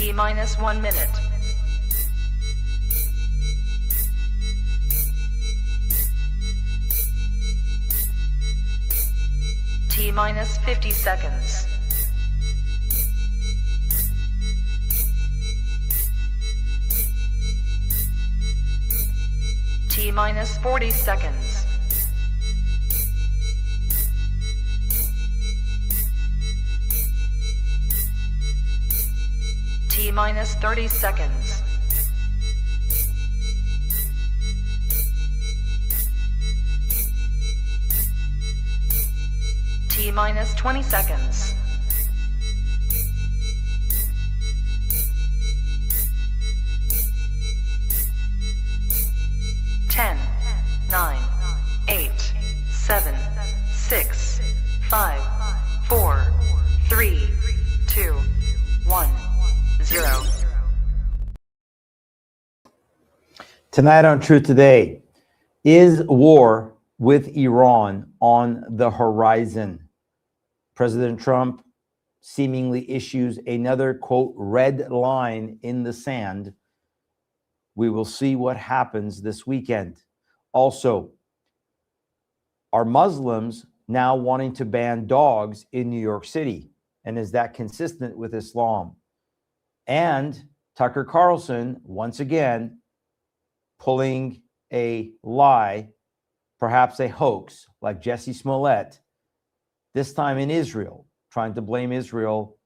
T-minus 1 minute. T-minus 50 seconds. T-minus 40 seconds. T-minus 30 seconds. T-minus 20 seconds. Ten, 9, 8, 7, 6, 5, 4, 3, 2, 1, 0. Tonight on Truth Today, is war with Iran on the horizon? President Trump seemingly issues another, quote, red line in the sand. We will see what happens this weekend. Also, are Muslims now wanting to ban dogs in New York City? And is that consistent with Islam? And Tucker Carlson, once again, pulling a lie, perhaps a hoax, like Jesse Smollett, this time in Israel, trying to blame Israel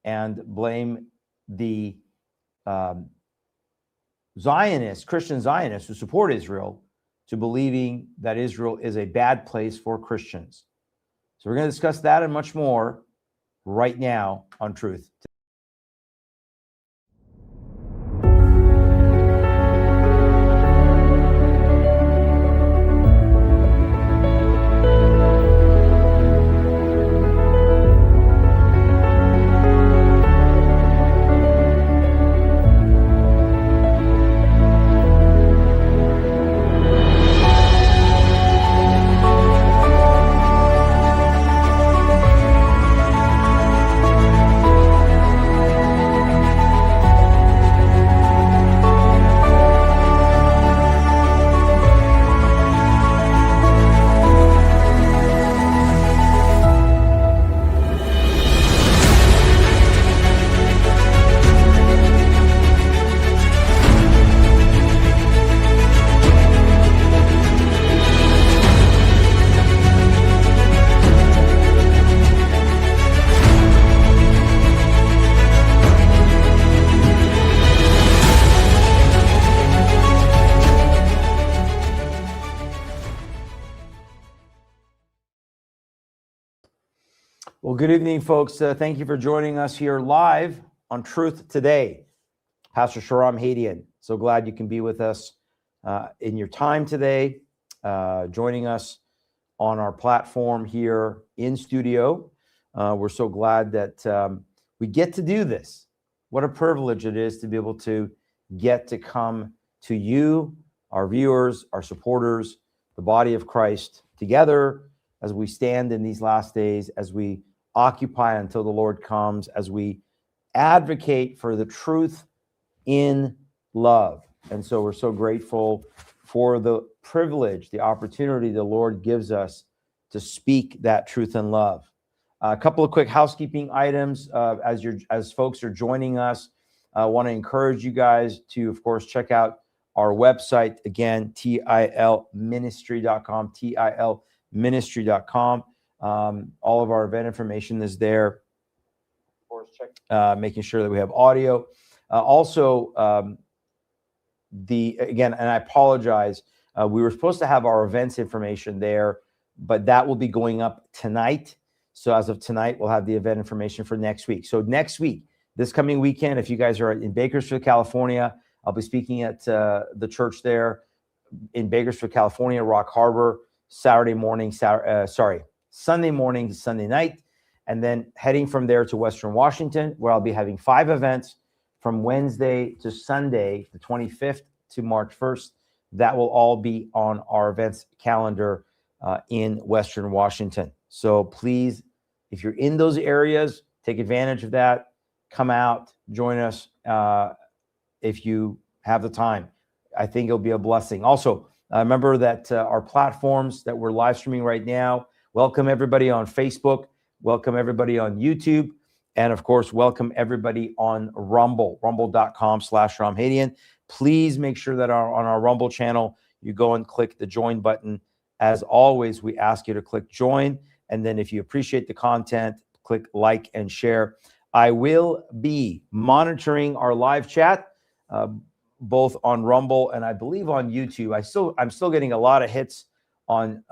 and blame the Zionists, Christian Zionists who support Israel, to believing that Israel is a bad place for Christians. So we're going to discuss that and much more right now on Truth. Well, good evening, folks. Thank you for joining us here live on Truth Today. Pastor Sharam Hadian, so glad you can be with us in your time today, joining us on our platform here in studio. We're so glad that we get to do this. What a privilege it is to be able to get to come to you, our viewers, our supporters, the body of Christ, together as we stand in these last days, as we occupy until the Lord comes, as we advocate for the truth in love. And so we're so grateful for the privilege, the opportunity the Lord gives us to speak that truth in love. A couple of quick housekeeping items as folks are joining us. I want to encourage you guys to, of course, check out our website, again, tilministry.com, tilministry.com. All of our event information is there. Of course, check making sure that we have audio. Again, and I apologize, we were supposed to have our events information there, but that will be going up tonight. So as of tonight, we'll have the event information for next week. So next week, this coming weekend, if you guys are in Bakersfield, California, I'll be speaking at the church there in Bakersfield, California, Rock Harbor, Sunday morning to Sunday night, and then heading from there to Western Washington, where I'll be having 5 events from Wednesday to Sunday, the 25th to March 1st. That will all be on our events calendar in Western Washington. So please, if you're in those areas, take advantage of that. come out, join us if you have the time. I think it'll be a blessing. Also, remember that our platforms that we're live streaming right now, welcome everybody on Facebook, welcome everybody on YouTube, and of course, welcome everybody on Rumble, rumble.com/RamHadian. Please make sure that on our Rumble channel, you go and click the join button. As always, we ask you to click join. And then if you appreciate the content, click like and share. I will be monitoring our live chat, both on Rumble and I believe on YouTube. I'm still getting a lot of hits on,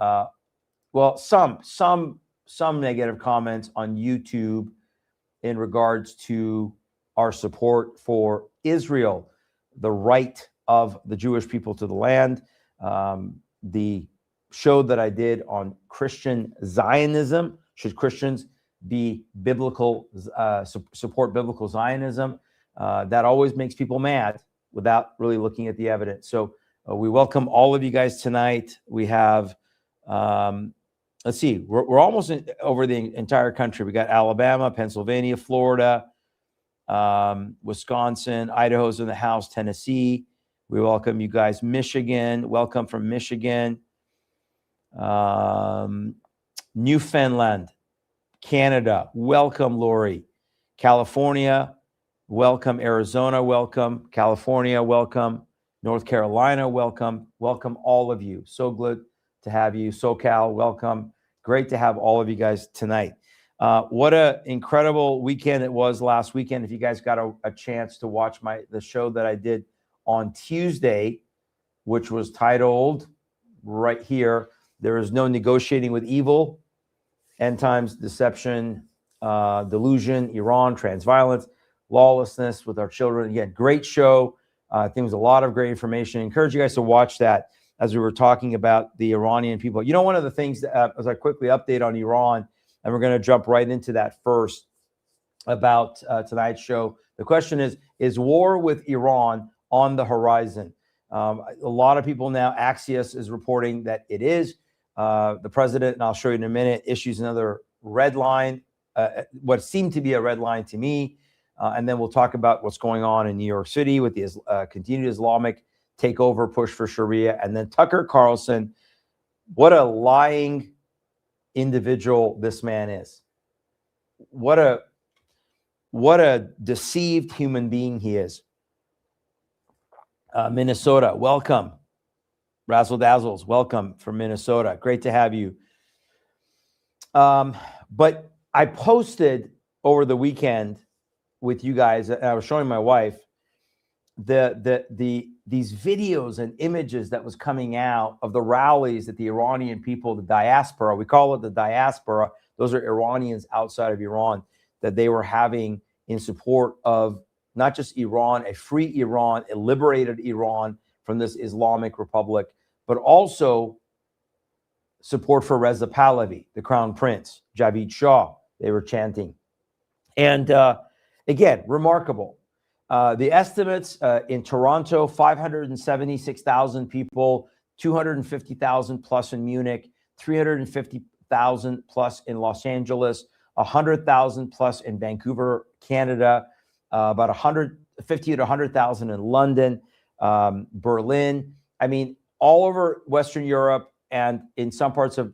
some negative comments on YouTube in regards to our support for Israel, the right of the Jewish people to the land. The show that I did on Christian Zionism, should Christians be biblical, support biblical Zionism? That always makes people mad without really looking at the evidence. So we welcome all of you guys tonight. We have, let's see, we're almost over the entire country. We got Alabama, Pennsylvania, Florida, Wisconsin, Idaho's in the house, Tennessee. We welcome you guys. Michigan, welcome from Michigan. Newfoundland, Canada, welcome, Lori. California, welcome. Arizona, welcome. California, welcome. North Carolina, welcome. Welcome all of you. So good to have you. SoCal, welcome. Great to have all of you guys tonight. What an incredible weekend it was last weekend. If you guys got a chance to watch the show that I did on Tuesday, which was titled right here, There is No Negotiating with Evil, End Times Deception, Delusion, Iran, Trans Violence, Lawlessness with Our Children. Again, great show. I think it was a lot of great information. I encourage you guys to watch that as we were talking about the Iranian people. You know, one of the things that, as I quickly update on Iran, and we're going to jump right into that first about tonight's show. The question is war with Iran on the horizon? A lot of people now, Axios is reporting that it is. The president, and I'll show you in a minute, issues another red line, what seemed to be a red line to me. And then we'll talk about what's going on in New York City with the continued Islamic takeover push for Sharia. And then Tucker Carlson, what a lying individual this man is. What a deceived human being he is. Minnesota, welcome. Razzle Dazzles, welcome from Minnesota. Great to have you. But I posted over the weekend with you guys, and I was showing my wife these videos and images that was coming out of the rallies that the Iranian people, the diaspora, we call it the diaspora, those are Iranians outside of Iran, that they were having in support of not just Iran, a free Iran, a liberated Iran from this Islamic Republic, but also support for Reza Pahlavi, the Crown Prince, Javid Shah, they were chanting. And again, remarkable. The estimates in Toronto, 576,000 people, 250,000 plus in Munich, 350,000 plus in Los Angeles, 100,000 plus in Vancouver, Canada, about 150 to 100,000 in London, Berlin. I mean, all over Western Europe and in some parts of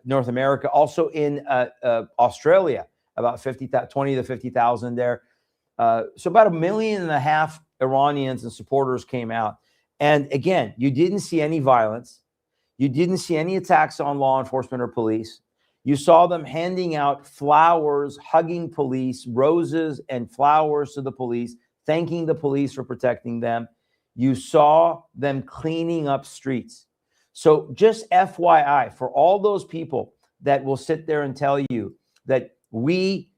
North America, also in Australia, about 20 to 50,000 there. So about 1.5 million Iranians and supporters came out. And again, you didn't see any violence. You didn't see any attacks on law enforcement or police. You saw them handing out flowers, hugging police, roses and flowers to the police, thanking the police for protecting them. You saw them cleaning up streets. So just FYI, for all those people that will sit there and tell you that we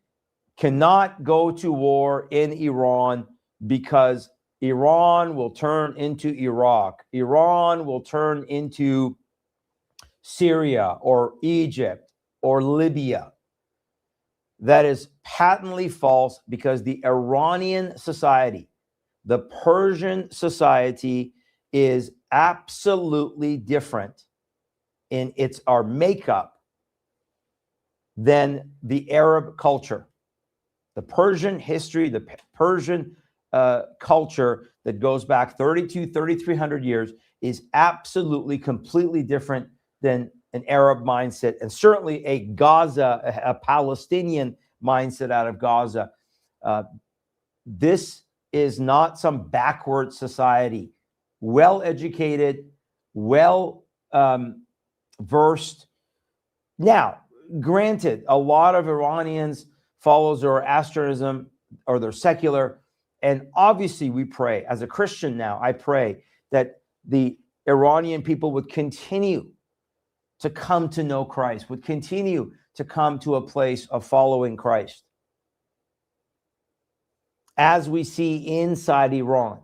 cannot go to war in Iran because Iran will turn into Iraq, Iran will turn into Syria or Egypt or Libya. That is patently false, because the Iranian society, the Persian society, is absolutely different in our makeup than the Arab culture. The Persian history, the Persian culture that goes back 3,300 years is absolutely, completely different than an Arab mindset, and certainly a Palestinian mindset out of Gaza. This is not some backward society. Well-educated, well-versed. Now, granted, a lot of Iranians follow Zoroastrianism, or they're secular. And obviously we pray, as a Christian now, I pray that the Iranian people would continue to come to know Christ, would continue to come to a place of following Christ, as we see inside Iran.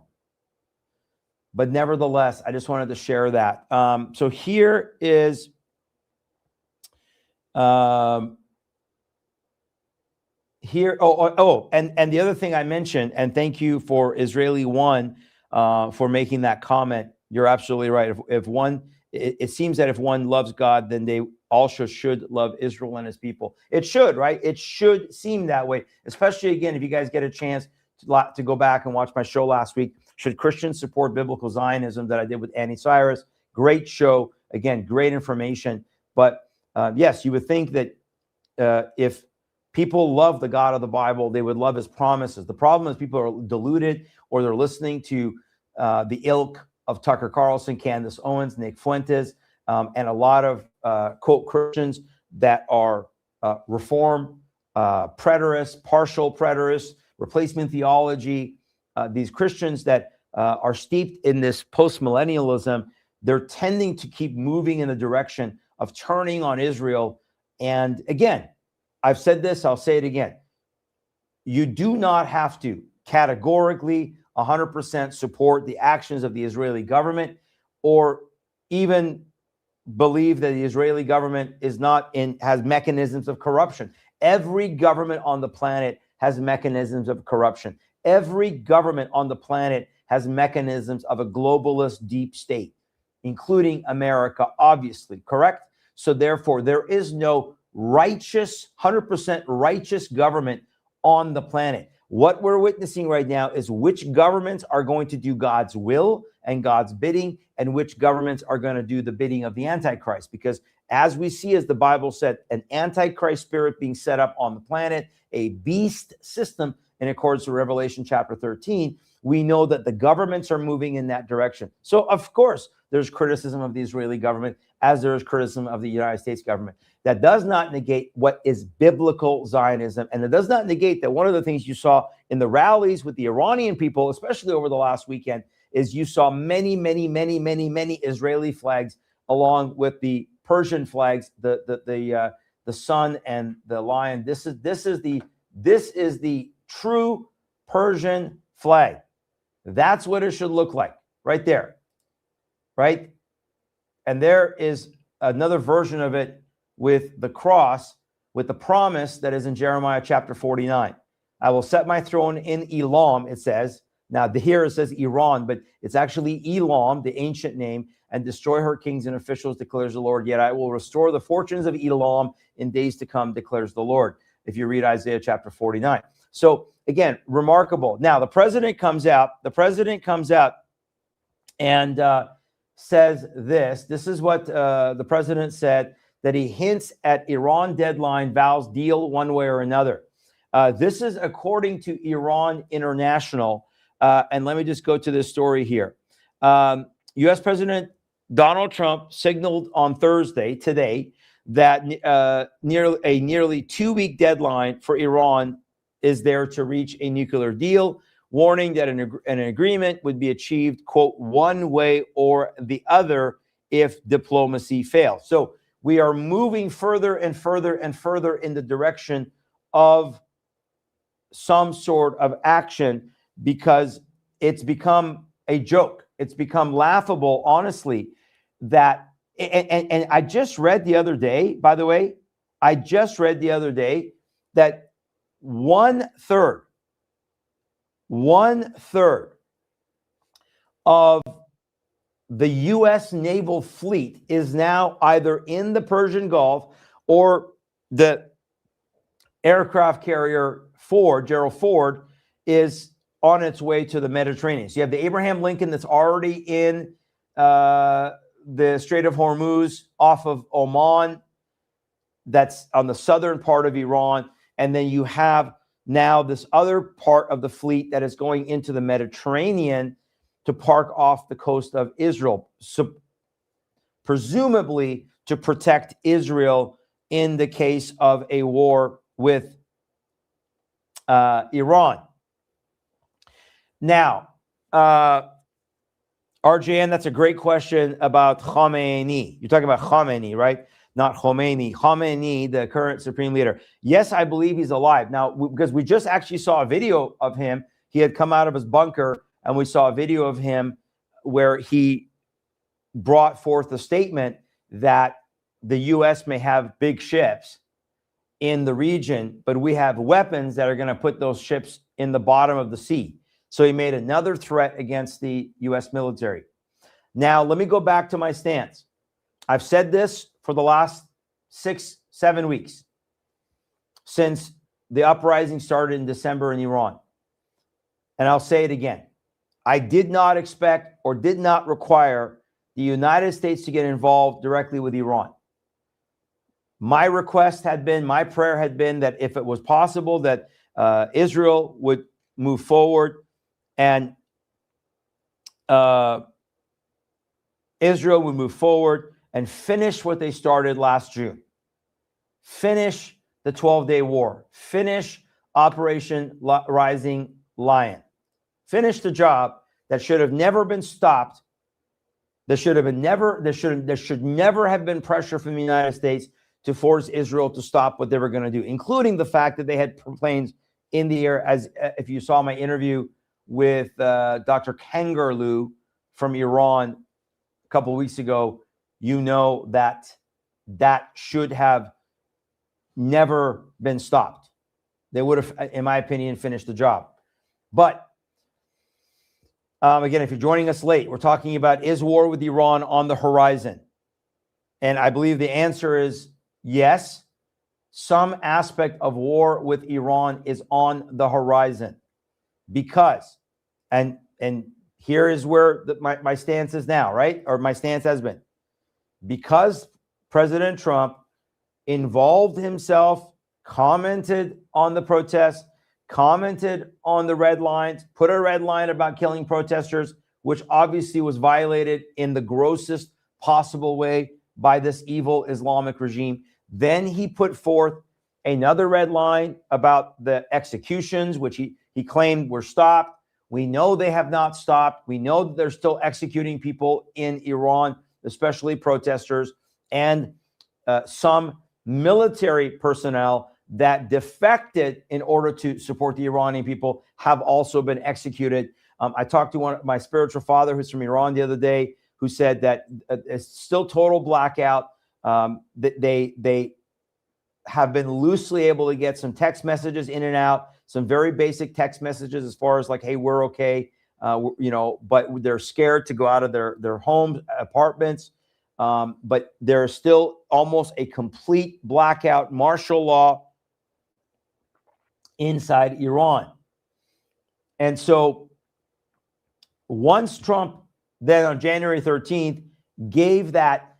But nevertheless, I just wanted to share that. So here is and the other thing I mentioned, and thank you for Israeli One for making that comment. You're absolutely right. If one, it seems that if one loves God, then they also should love Israel and his people. It should, right? It should seem that way, especially, again, if you guys get a chance to go back and watch my show last week, Should Christians Support Biblical Zionism, that I did with Annie Cyrus. Great show. Again, great information. But yes, you would think that if people love the God of the Bible, they would love his promises. The problem is people are deluded, or they're listening to the ilk of Tucker Carlson, Candace Owens, Nick Fuentes, and a lot of, quote, Christians that are reform preterists, partial preterists, replacement theology. These Christians that are steeped in this post-millennialism, they're tending to keep moving in the direction of turning on Israel. And again, I've said this, I'll say it again. You do not have to categorically 100% support the actions of the Israeli government, or even believe that the Israeli government has mechanisms of corruption. Every government on the planet has mechanisms of corruption. Every government on the planet has mechanisms of a globalist deep state, including America, obviously, correct? So therefore, there is no righteous, 100% righteous government on the planet. What we're witnessing right now is which governments are going to do God's will and God's bidding, and which governments are going to do the bidding of the Antichrist. Because as we see, as the Bible said, an Antichrist spirit being set up on the planet, a beast system in accordance to Revelation chapter 13, we know that the governments are moving in that direction. So, of course, there's criticism of the Israeli government, as there is criticism of the United States government. That does not negate what is biblical Zionism. And it does not negate that one of the things you saw in the rallies with the Iranian people, especially over the last weekend, is you saw many, many, many, many, many Israeli flags along with the Persian flags, the sun and the lion. This is the true Persian flag. That's what it should look like, right there, right? And there is another version of it with the cross, with the promise that is in Jeremiah chapter 49. I will set my throne in Elam, it says. Now, here it says Iran, but it's actually Elam, the ancient name, and destroy her kings and officials, declares the Lord. Yet I will restore the fortunes of Elam in days to come, declares the Lord, if you read Isaiah chapter 49. So, again, remarkable. Now, the president comes out and says this. This is what the president said, that he hints at Iran deadline, vows deal one way or another. This is according to Iran International. And let me just go to this story here. U.S. President Donald Trump signaled on Thursday, today, that nearly 2-week deadline for Iran is there to reach a nuclear deal, warning that an agreement would be achieved, quote, one way or the other if diplomacy fails. So we are moving further and further and further in the direction of some sort of action, because it's become a joke. It's become laughable, honestly, that, and I just read the other day, by the way, that one third of the U.S. naval fleet is now either in the Persian Gulf or the aircraft carrier Ford, Gerald Ford, is on its way to the Mediterranean. So you have the Abraham Lincoln that's already in the Strait of Hormuz off of Oman, that's on the southern part of Iran. And then you have now this other part of the fleet that is going into the Mediterranean to park off the coast of Israel, so presumably to protect Israel in the case of a war with Iran. Now, RJN, that's a great question about Khamenei. You're talking about Khamenei, right? Not Khomeini. Khamenei, the current supreme leader. Yes, I believe he's alive. Now, because we just actually saw a video of him. He had come out of his bunker, and we saw a video of him where he brought forth a statement that the U.S. may have big ships in the region, but we have weapons that are going to put those ships in the bottom of the sea. So he made another threat against the U.S. military. Now, let me go back to my stance. I've said this for the last 6-7 weeks since the uprising started in December in Iran. And I'll say it again. I did not expect or did not require the United States to get involved directly with Iran. My request had been, my prayer had been that if it was possible that Israel would move forward and Israel would move forward and finish what they started last June. Finish the 12-day war. Finish Operation Rising Lion. Finish the job that should have never been stopped. There should never have been pressure from the United States to force Israel to stop what they were going to do, including the fact that they had planes in the air. As if you saw my interview with Dr. Kangarloo from Iran a couple of weeks ago, you know that that should have never been stopped. They would have, in my opinion, finished the job. But again, if you're joining us late, we're talking about, is war with Iran on the horizon? And I believe the answer is yes. Some aspect of war with Iran is on the horizon because, and here is where my stance is now, right? Or my stance has been. Because President Trump involved himself, commented on the protests, commented on the red lines, put a red line about killing protesters, which obviously was violated in the grossest possible way by this evil Islamic regime. Then he put forth another red line about the executions, which he claimed were stopped. We know they have not stopped. We know that they're still executing people in Iran, especially protesters, and some military personnel that defected in order to support the Iranian people have also been executed. I talked to my spiritual father who's from Iran the other day, who said that it's still total blackout. That they have been loosely able to get some text messages in and out, some very basic text messages as far as like, hey, we're okay, but they're scared to go out of their homes, apartments. But there's still almost a complete blackout, martial law inside Iran. And so once Trump then on January 13th gave that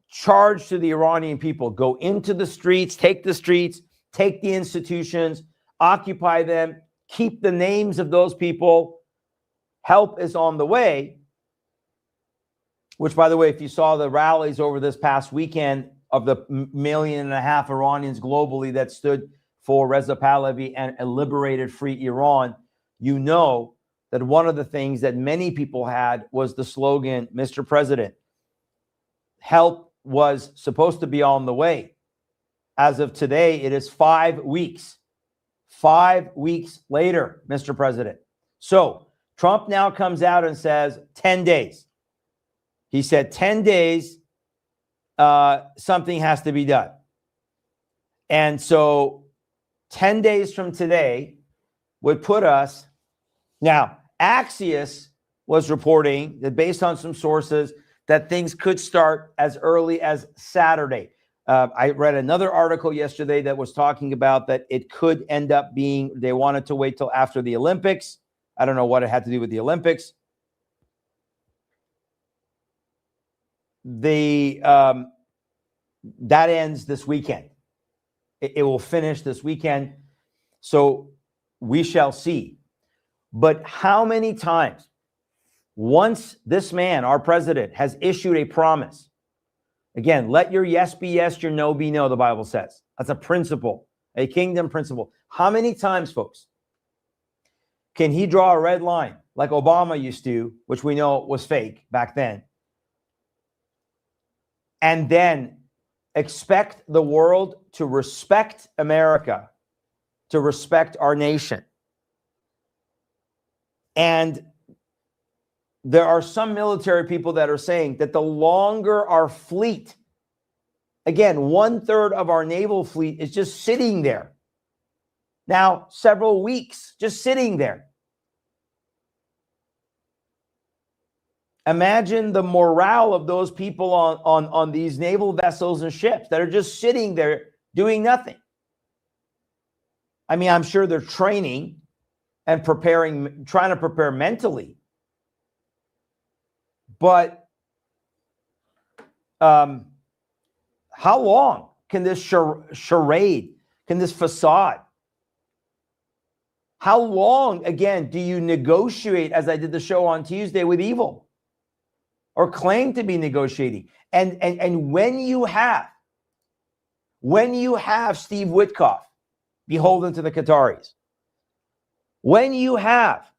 charge to the Iranian people, go into the streets, take the institutions, occupy them, keep the names of those people, help is on the way. Which, by the way, if you saw the rallies over this past weekend of the 1.5 million Iranians globally that stood for Reza Pahlavi and a liberated free Iran, you know that one of the things that many people had was the slogan, Mr. President, help was supposed to be on the way. As of today, it is 5 weeks. 5 weeks later, Mr. President. So Trump now comes out and says 10 days. He said 10 days, something has to be done. And so 10 days from today would put us, now Axios was reporting that based on some sources that things could start as early as Saturday. I read another article yesterday that was talking about that it could end up being, they wanted to wait till after the Olympics. I don't know what it had to do with the Olympics. That ends this weekend. It will finish this weekend. So we shall see. But how many times, once this man, our president, has issued a promise, again, let your yes be yes, your no be no, the Bible says. That's a principle, a kingdom principle. How many times, folks, can he draw a red line like Obama used to, which we know was fake back then, and then expect the world to respect America, to respect our nation? And there are some military people that are saying that the longer our fleet, again, 1/3 of our naval fleet is just sitting there. Now, several weeks, just sitting there. Imagine the morale of those people on these naval vessels and ships that are just sitting there doing nothing. I mean, I'm sure they're training and preparing, trying to prepare mentally. But how long can this charade, can this facade, how long, again, do you negotiate, as I did the show on Tuesday, with evil? Or claim to be negotiating? And when you have Steve Witkoff beholden to the Qataris, when you have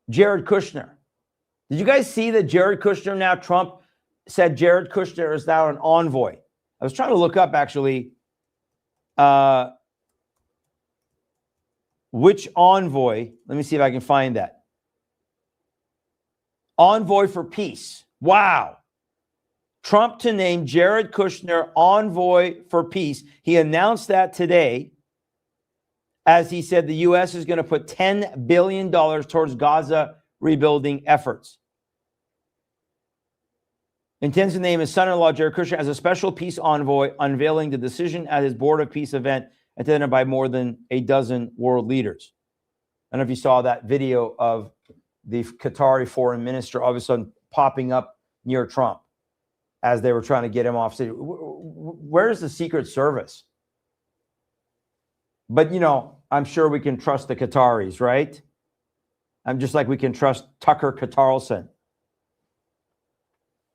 Jared Kushner, did you guys see that Jared Kushner, now Trump said Jared Kushner is now an envoy? I was trying to look up actually which envoy. Let me see if I can find that. Envoy for peace. Wow. Trump to name Jared Kushner envoy for peace. He announced that today, as he said the U.S. is going to put $10 billion towards Gaza rebuilding efforts. Intends to name his son-in-law, Jared Kushner, as a special peace envoy, unveiling the decision at his Board of Peace event attended by more than a dozen world leaders. I don't know if you saw that video of the Qatari foreign minister all of a sudden popping up near Trump as they were trying to get him off city. Where's the Secret Service? But, you know, I'm sure we can trust the Qataris, right? I'm just like we can trust Tucker Carlson.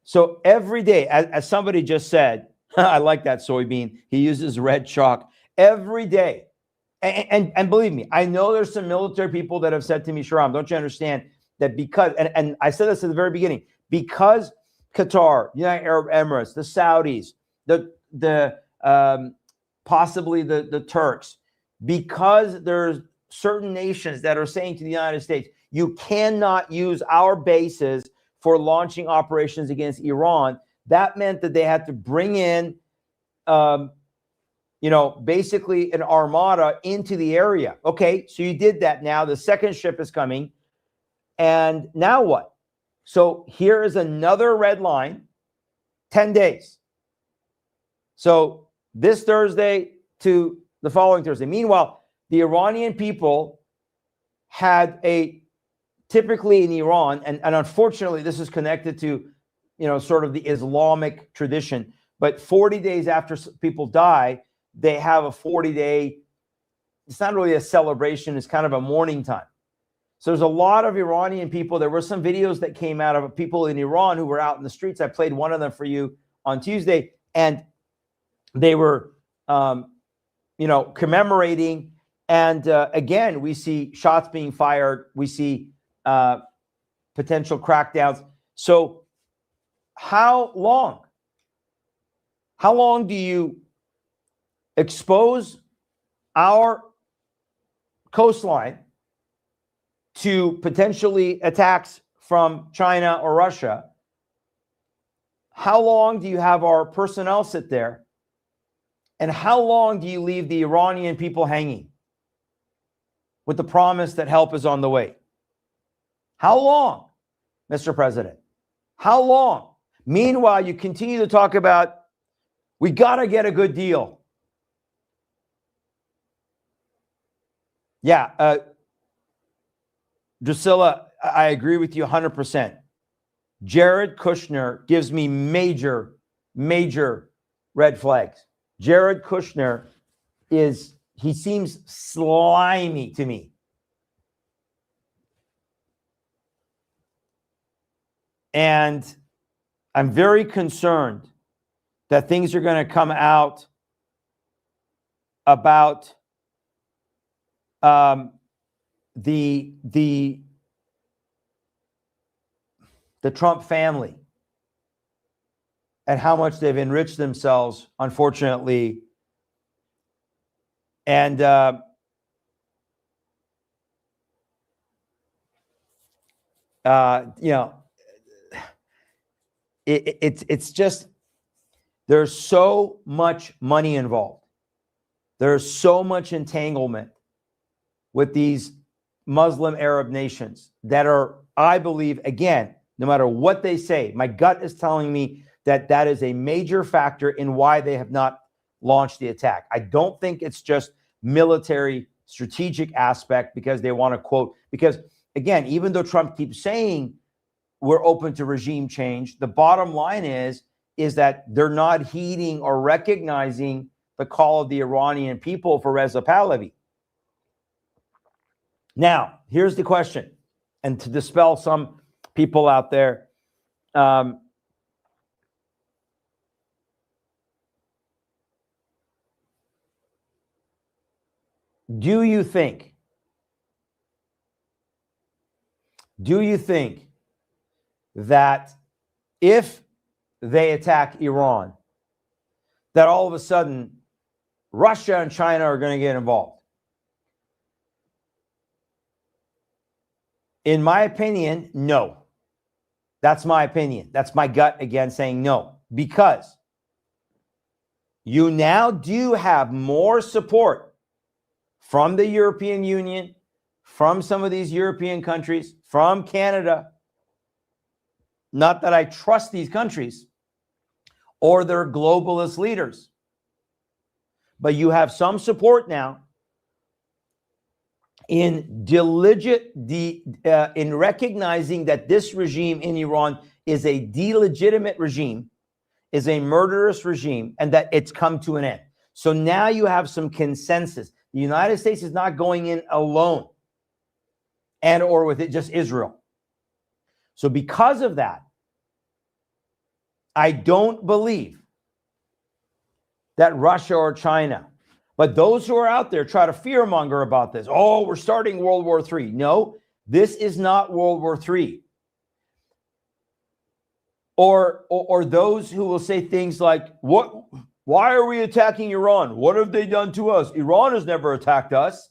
So every day, as somebody just said, I like that soybean, he uses red chalk every day. And believe me, I know there's some military people that have said to me, Sharam, don't you understand that because, and I said this at the very beginning, because Qatar, United Arab Emirates, the Saudis, possibly the Turks, because there's certain nations that are saying to the United States, you cannot use our bases for launching operations against Iran. That meant that they had to bring in, basically an armada into the area. Okay, so you did that. Now the second ship is coming. And now what? So here is another red line, 10 days. So this Thursday to the following Thursday. Meanwhile, the Iranian people had typically in Iran, and unfortunately this is connected to, sort of the Islamic tradition, but 40 days after people die, they have a 40-day, it's not really a celebration, it's kind of a mourning time. So there's a lot of Iranian people. There were some videos that came out of people in Iran who were out in the streets. I played one of them for you on Tuesday, and they were, commemorating. And again, we see shots being fired. We see potential crackdowns. So how long? How long do you expose our coastline to potentially attacks from China or Russia? How long do you have our personnel sit there? And how long do you leave the Iranian people hanging with the promise that help is on the way? How long, Mr. President? How long? Meanwhile, you continue to talk about, we got to get a good deal. Yeah, Drusilla, I agree with you 100%. Jared Kushner gives me major red flags. Jared Kushner he seems slimy to me. And I'm very concerned that things are going to come out about the Trump family and how much they've enriched themselves, unfortunately. And it's just, there's so much money involved. There's so much entanglement with these Muslim Arab nations that are, I believe, again, no matter what they say, my gut is telling me that that is a major factor in why they have not launched the attack. I don't think it's just military strategic aspect because they want to quote, because again, even though Trump keeps saying we're open to regime change, the bottom line is that they're not heeding or recognizing the call of the Iranian people for Reza Pahlavi. Now, here's the question, and to dispel some people out there, do you think that if they attack Iran, that all of a sudden Russia and China are going to get involved? In my opinion, no. That's my opinion. That's my gut again saying no, because you now do have more support from the European Union, from some of these European countries, from Canada. Not that I trust these countries or their globalist leaders, but you have some support now in recognizing that this regime in Iran is a delegitimate regime, is a murderous regime, and that it's come to an end. So now you have some consensus. The United States is not going in alone and or with it just Israel. So because of that, I don't believe that Russia or China, but those who are out there try to fearmonger about this. Oh, we're starting World War III. No, this is not World War III. Or those who will say things like, "What? Why are we attacking Iran? What have they done to us? Iran has never attacked us."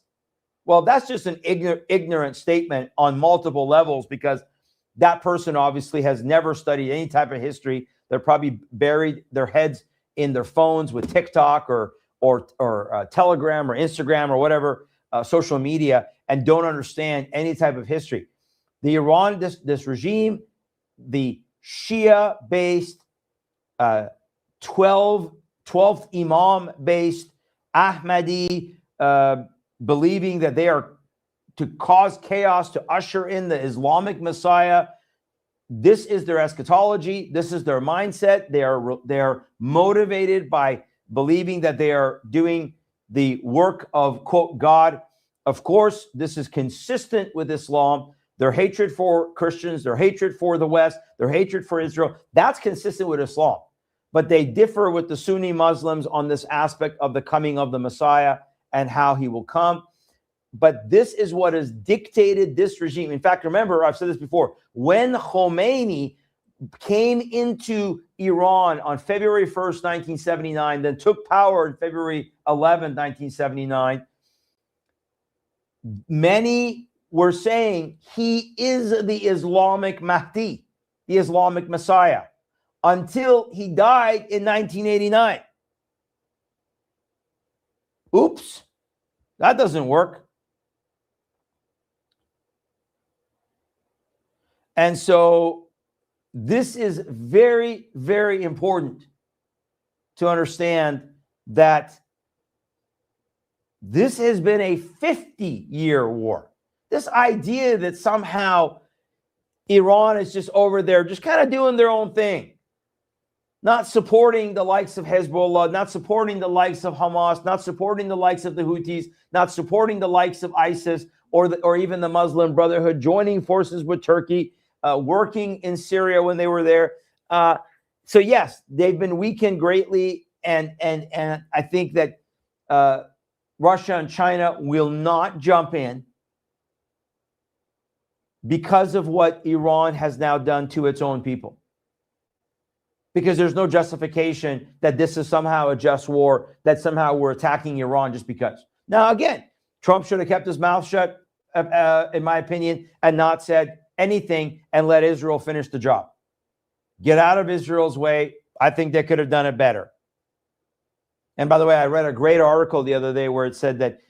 Well, that's just an ignorant statement on multiple levels, because that person obviously has never studied any type of history. They're probably buried their heads in their phones with TikTok or Telegram or Instagram or whatever social media, and don't understand any type of history. The Iran, this regime, the Shia-based 12th Imam-based Ahmadi, believing that they are to cause chaos, to usher in the Islamic Messiah. This is their eschatology. This is their mindset. They are motivated by believing that they are doing the work of, quote, God. Of course, this is consistent with Islam. Their hatred for Christians, their hatred for the West, their hatred for Israel, that's consistent with Islam. But they differ with the Sunni Muslims on this aspect of the coming of the Messiah and how he will come. But this is what has dictated this regime. In fact, remember, I've said this before, when Khomeini came into Iran on February 1st, 1979, then took power on February 11th, 1979, many were saying he is the Islamic Mahdi, the Islamic Messiah, until he died in 1989. Oops, that doesn't work. And so this is very, very important to understand that this has been a 50-year war. This idea that somehow Iran is just over there, just kind of doing their own thing, not supporting the likes of Hezbollah, not supporting the likes of Hamas, not supporting the likes of the Houthis, not supporting the likes of ISIS or even the Muslim Brotherhood, joining forces with Turkey, working in Syria when they were there. So yes, they've been weakened greatly, and I think that Russia and China will not jump in because of what Iran has now done to its own people. Because there's no justification that this is somehow a just war, that somehow we're attacking Iran just because. Now, again, Trump should have kept his mouth shut, in my opinion, and not said anything and let Israel finish the job. Get out of Israel's way. I think they could have done it better. And by the way, I read a great article the other day where it said that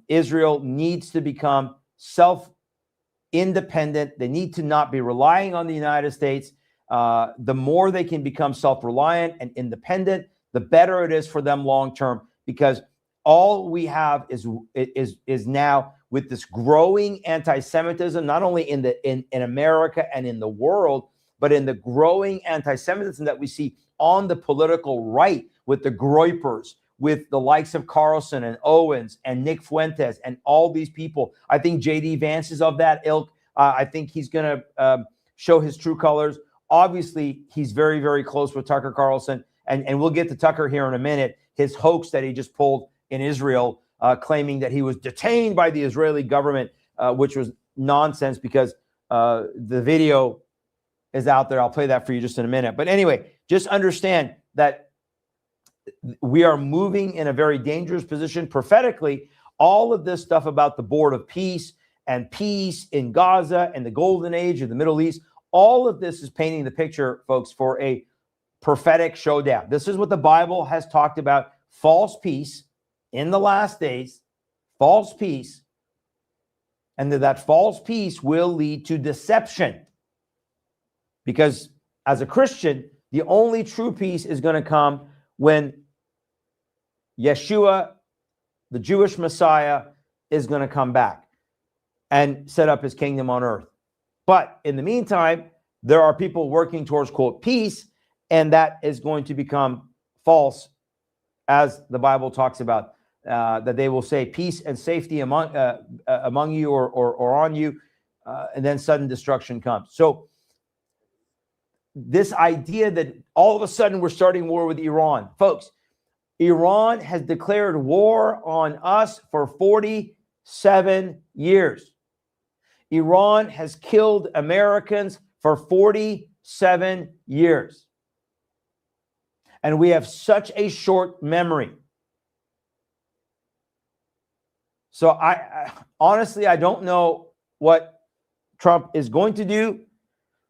Israel needs to become self-independent. They need to not be relying on the United States. The more they can become self-reliant and independent, the better it is for them long-term, because all we have is now with this growing anti-Semitism, not only in America and in the world, but in the growing anti-Semitism that we see on the political right with the Groypers, with the likes of Carlson and Owens and Nick Fuentes and all these people. I think J.D. Vance is of that ilk. I think he's going to show his true colors. Obviously, he's very, very close with Tucker Carlson, and we'll get to Tucker here in a minute. His hoax that he just pulled in Israel, claiming that he was detained by the Israeli government, which was nonsense, because the video is out there. I'll play that for you just in a minute. But anyway, just understand that we are moving in a very dangerous position prophetically. All of this stuff about the Board of Peace and peace in Gaza and the Golden Age of the Middle East, all of this is painting the picture, folks, for a prophetic showdown. This is what the Bible has talked about: false peace in the last days, false peace, and that false peace will lead to deception. Because as a Christian, the only true peace is going to come when Yeshua, the Jewish Messiah, is going to come back and set up his kingdom on earth. But in the meantime, there are people working towards, quote, peace, and that is going to become false, as the Bible talks about, that they will say peace and safety among you or on you, and then sudden destruction comes. So this idea that all of a sudden we're starting war with Iran, folks, Iran has declared war on us for 47 years. Iran has killed Americans for 47 years. And we have such a short memory. So I honestly, I don't know what Trump is going to do,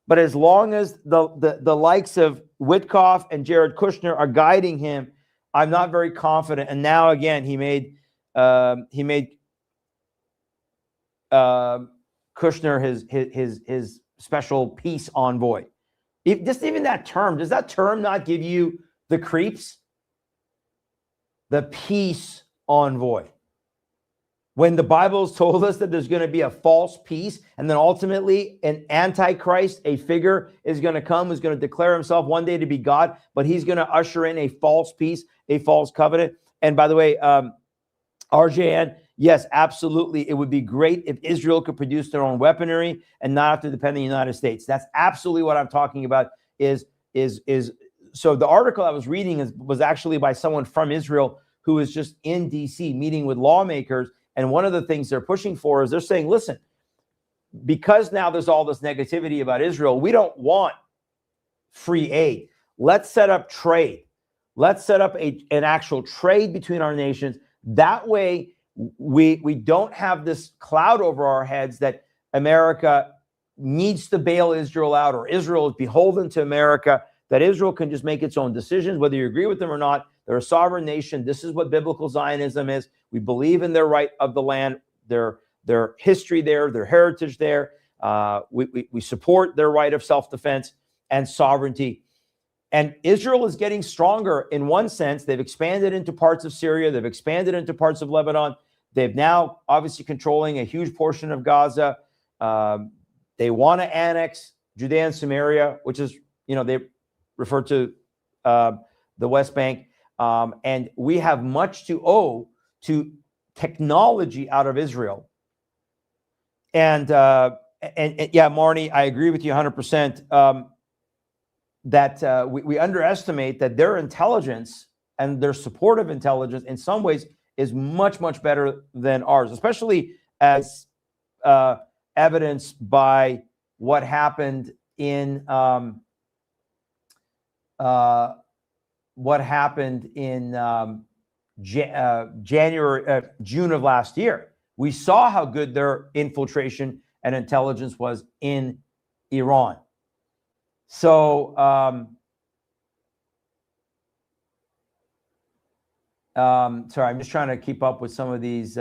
but as long as the likes of Witkoff and Jared Kushner are guiding him, I'm not very confident. And now again, he made Kushner his special peace envoy. Even that term, does that term not give you the creeps? The peace envoy. When the Bible's told us that there's going to be a false peace, and then ultimately an antichrist, a figure, is going to come who's going to declare himself one day to be God, but he's going to usher in a false peace, a false covenant. And by the way, RJN, yes, absolutely. It would be great if Israel could produce their own weaponry and not have to depend on the United States. That's absolutely what I'm talking about. So the article I was reading was actually by someone from Israel who was just in DC meeting with lawmakers. And one of the things they're pushing for is they're saying, listen, because now there's all this negativity about Israel, we don't want free aid. Let's set up trade. Let's set up an actual trade between our nations. That way, we don't have this cloud over our heads that America needs to bail Israel out, or Israel is beholden to America, that Israel can just make its own decisions, whether you agree with them or not. They're a sovereign nation. This is what biblical Zionism is. We believe in their right of the land, their history there, their heritage there. We support their right of self-defense. and sovereignty. And Israel is getting stronger in one sense. They've expanded into parts of Syria. They've expanded into parts of Lebanon. They've now obviously controlling a huge portion of Gaza. They want to annex Judea and Samaria, which is, they refer to the West Bank. And we have much to owe to technology out of Israel. And yeah, Marnie, I agree with you 100%. That we underestimate that their intelligence and their supportive intelligence in some ways is much, much better than ours, especially as evidenced by what happened in June of last year. We saw how good their infiltration and intelligence was in Iran. So, sorry, I'm just trying to keep up with some of these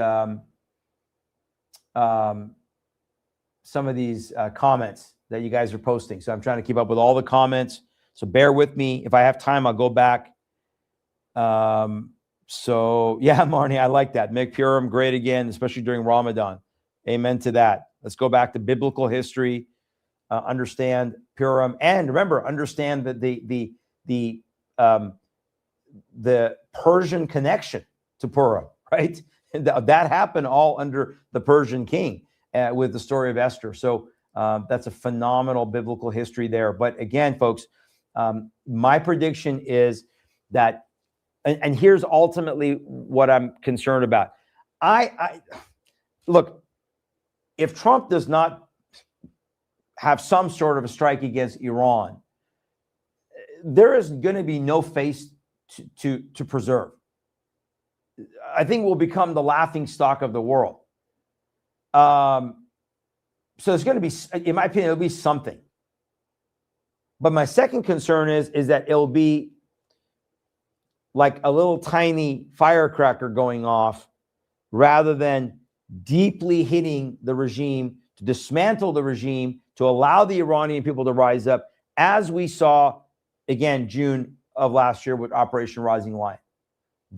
comments that you guys are posting. So I'm trying to keep up with all the comments. So bear with me. If I have time, I'll go back. So yeah, Marnie, I like that. Make Purim great again, especially during Ramadan. Amen to that. Let's go back to biblical history. Understand Purim, and remember, understand that the Persian connection to Purim, right? And that happened all under the Persian king with the story of Esther. So that's a phenomenal biblical history there. But again, folks, my prediction is that, and here's ultimately what I'm concerned about. I look, if Trump does not have some sort of a strike against Iran, there is going to be no face to preserve. I think we'll become the laughing stock of the world. So there's going to be, in my opinion, it'll be something. But my second concern is that it'll be like a little tiny firecracker going off rather than deeply hitting the regime, to dismantle the regime, to allow the Iranian people to rise up, as we saw, again, June of last year with Operation Rising Lion.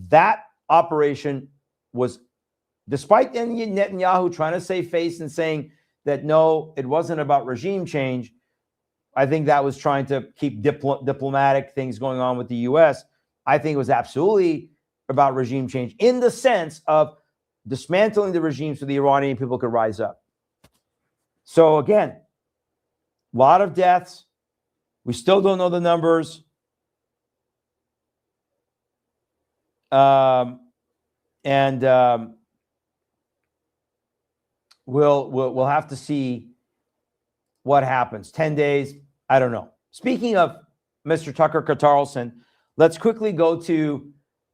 That operation was, despite Netanyahu trying to save face and saying that, no, it wasn't about regime change, I think that was trying to keep diplomatic things going on with the U.S. I think it was absolutely about regime change in the sense of dismantling the regime so the Iranian people could rise up. So again, a lot of deaths. We still don't know the numbers. We'll have to see what happens. 10 days, I don't know. Speaking of Mr. Tucker Carlson, let's quickly go to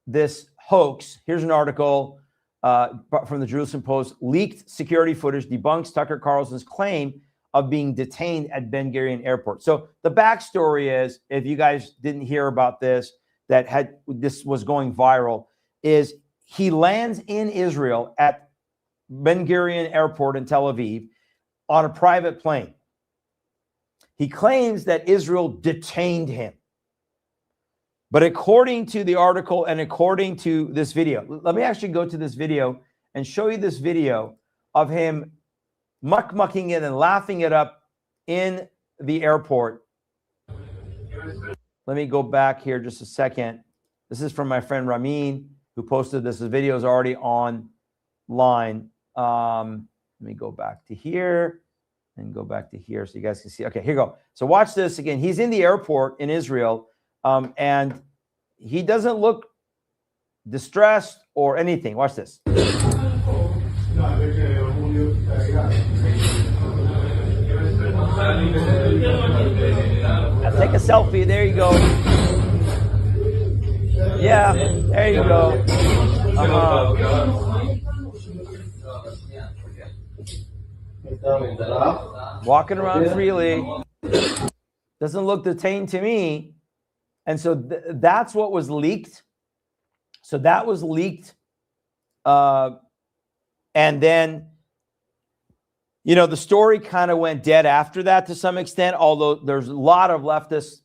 this hoax. Here's an article from the Jerusalem Post. Leaked security footage debunks Tucker Carlson's claim of being detained at Ben Gurion Airport. So the backstory is, if you guys didn't hear about this, this was going viral, is he lands in Israel at Ben Gurion Airport in Tel Aviv on a private plane. He claims that Israel detained him. But according to the article and according to this video, let me actually go to this video and show you this video of him mucking it and laughing it up in the airport. Let me go back here just a second. This is from my friend Ramin, who posted this. The video is already online. Let me go back to here and go back to here so you guys can see. Okay, here you go. So watch this again. He's in the airport in Israel, and he doesn't look distressed or anything. Watch this. Now take a selfie. There you go. Yeah, there you go. Walking around freely. Doesn't look detained to me. And so that's what was leaked. So that was leaked. And then You know, the story kind of went dead after that to some extent, although there's a lot of leftists,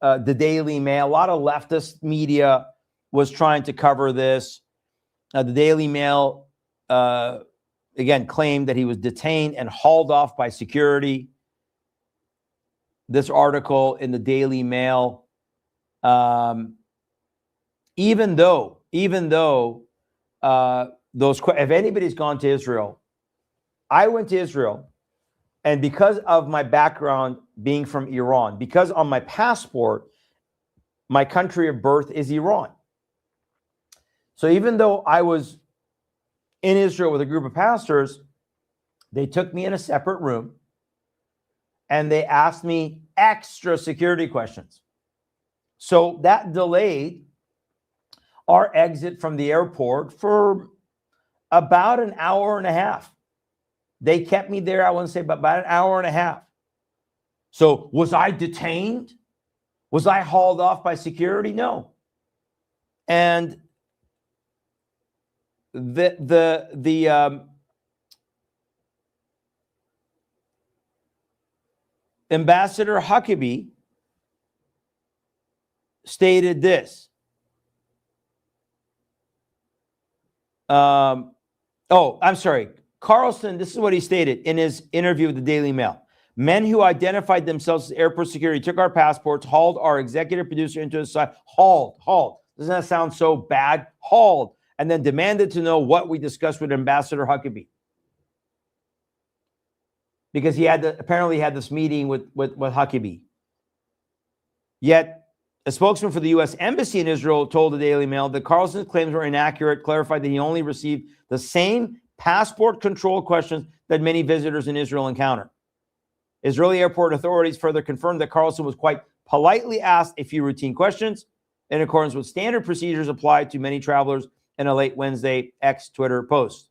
the Daily Mail, a lot of leftist media was trying to cover this. The Daily Mail, again, claimed that he was detained and hauled off by security. This article in the Daily Mail, even though if anybody's gone to Israel, I went to Israel, and because of my background being from Iran, because on my passport, my country of birth is Iran. So even though I was in Israel with a group of pastors, they took me in a separate room and they asked me extra security questions. So that delayed our exit from the airport for about an hour and a half. They kept me there, I want to say, about an hour and a half. So was I detained? Was I hauled off by security? No. And the Ambassador Huckabee stated this. I'm sorry. Carlson, this is what he stated in his interview with the Daily Mail. Men who identified themselves as airport security took our passports, hauled our executive producer into a side, hauled. Doesn't that sound so bad? Hauled, and then demanded to know what we discussed with Ambassador Huckabee. Because he apparently had this meeting with Huckabee. Yet, a spokesman for the U.S. Embassy in Israel told the Daily Mail that Carlson's claims were inaccurate, clarified that he only received the same passport control questions that many visitors in Israel encounter. Israeli airport authorities further confirmed that Carlson was quite politely asked a few routine questions in accordance with standard procedures applied to many travelers in a late Wednesday X Twitter post.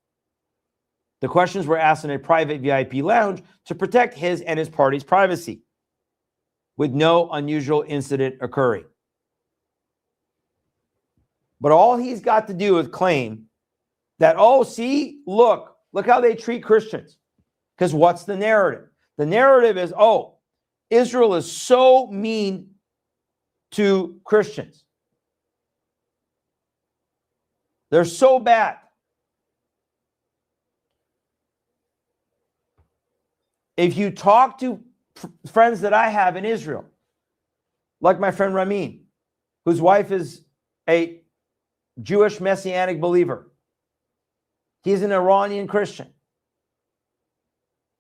The questions were asked in a private VIP lounge to protect his and his party's privacy, with no unusual incident occurring. But all he's got to do is claim that, look how they treat Christians. Because what's the narrative? The narrative is, Israel is so mean to Christians. They're so bad. If you talk to friends that I have in Israel, like my friend Ramin, whose wife is a Jewish Messianic believer, he's an Iranian Christian.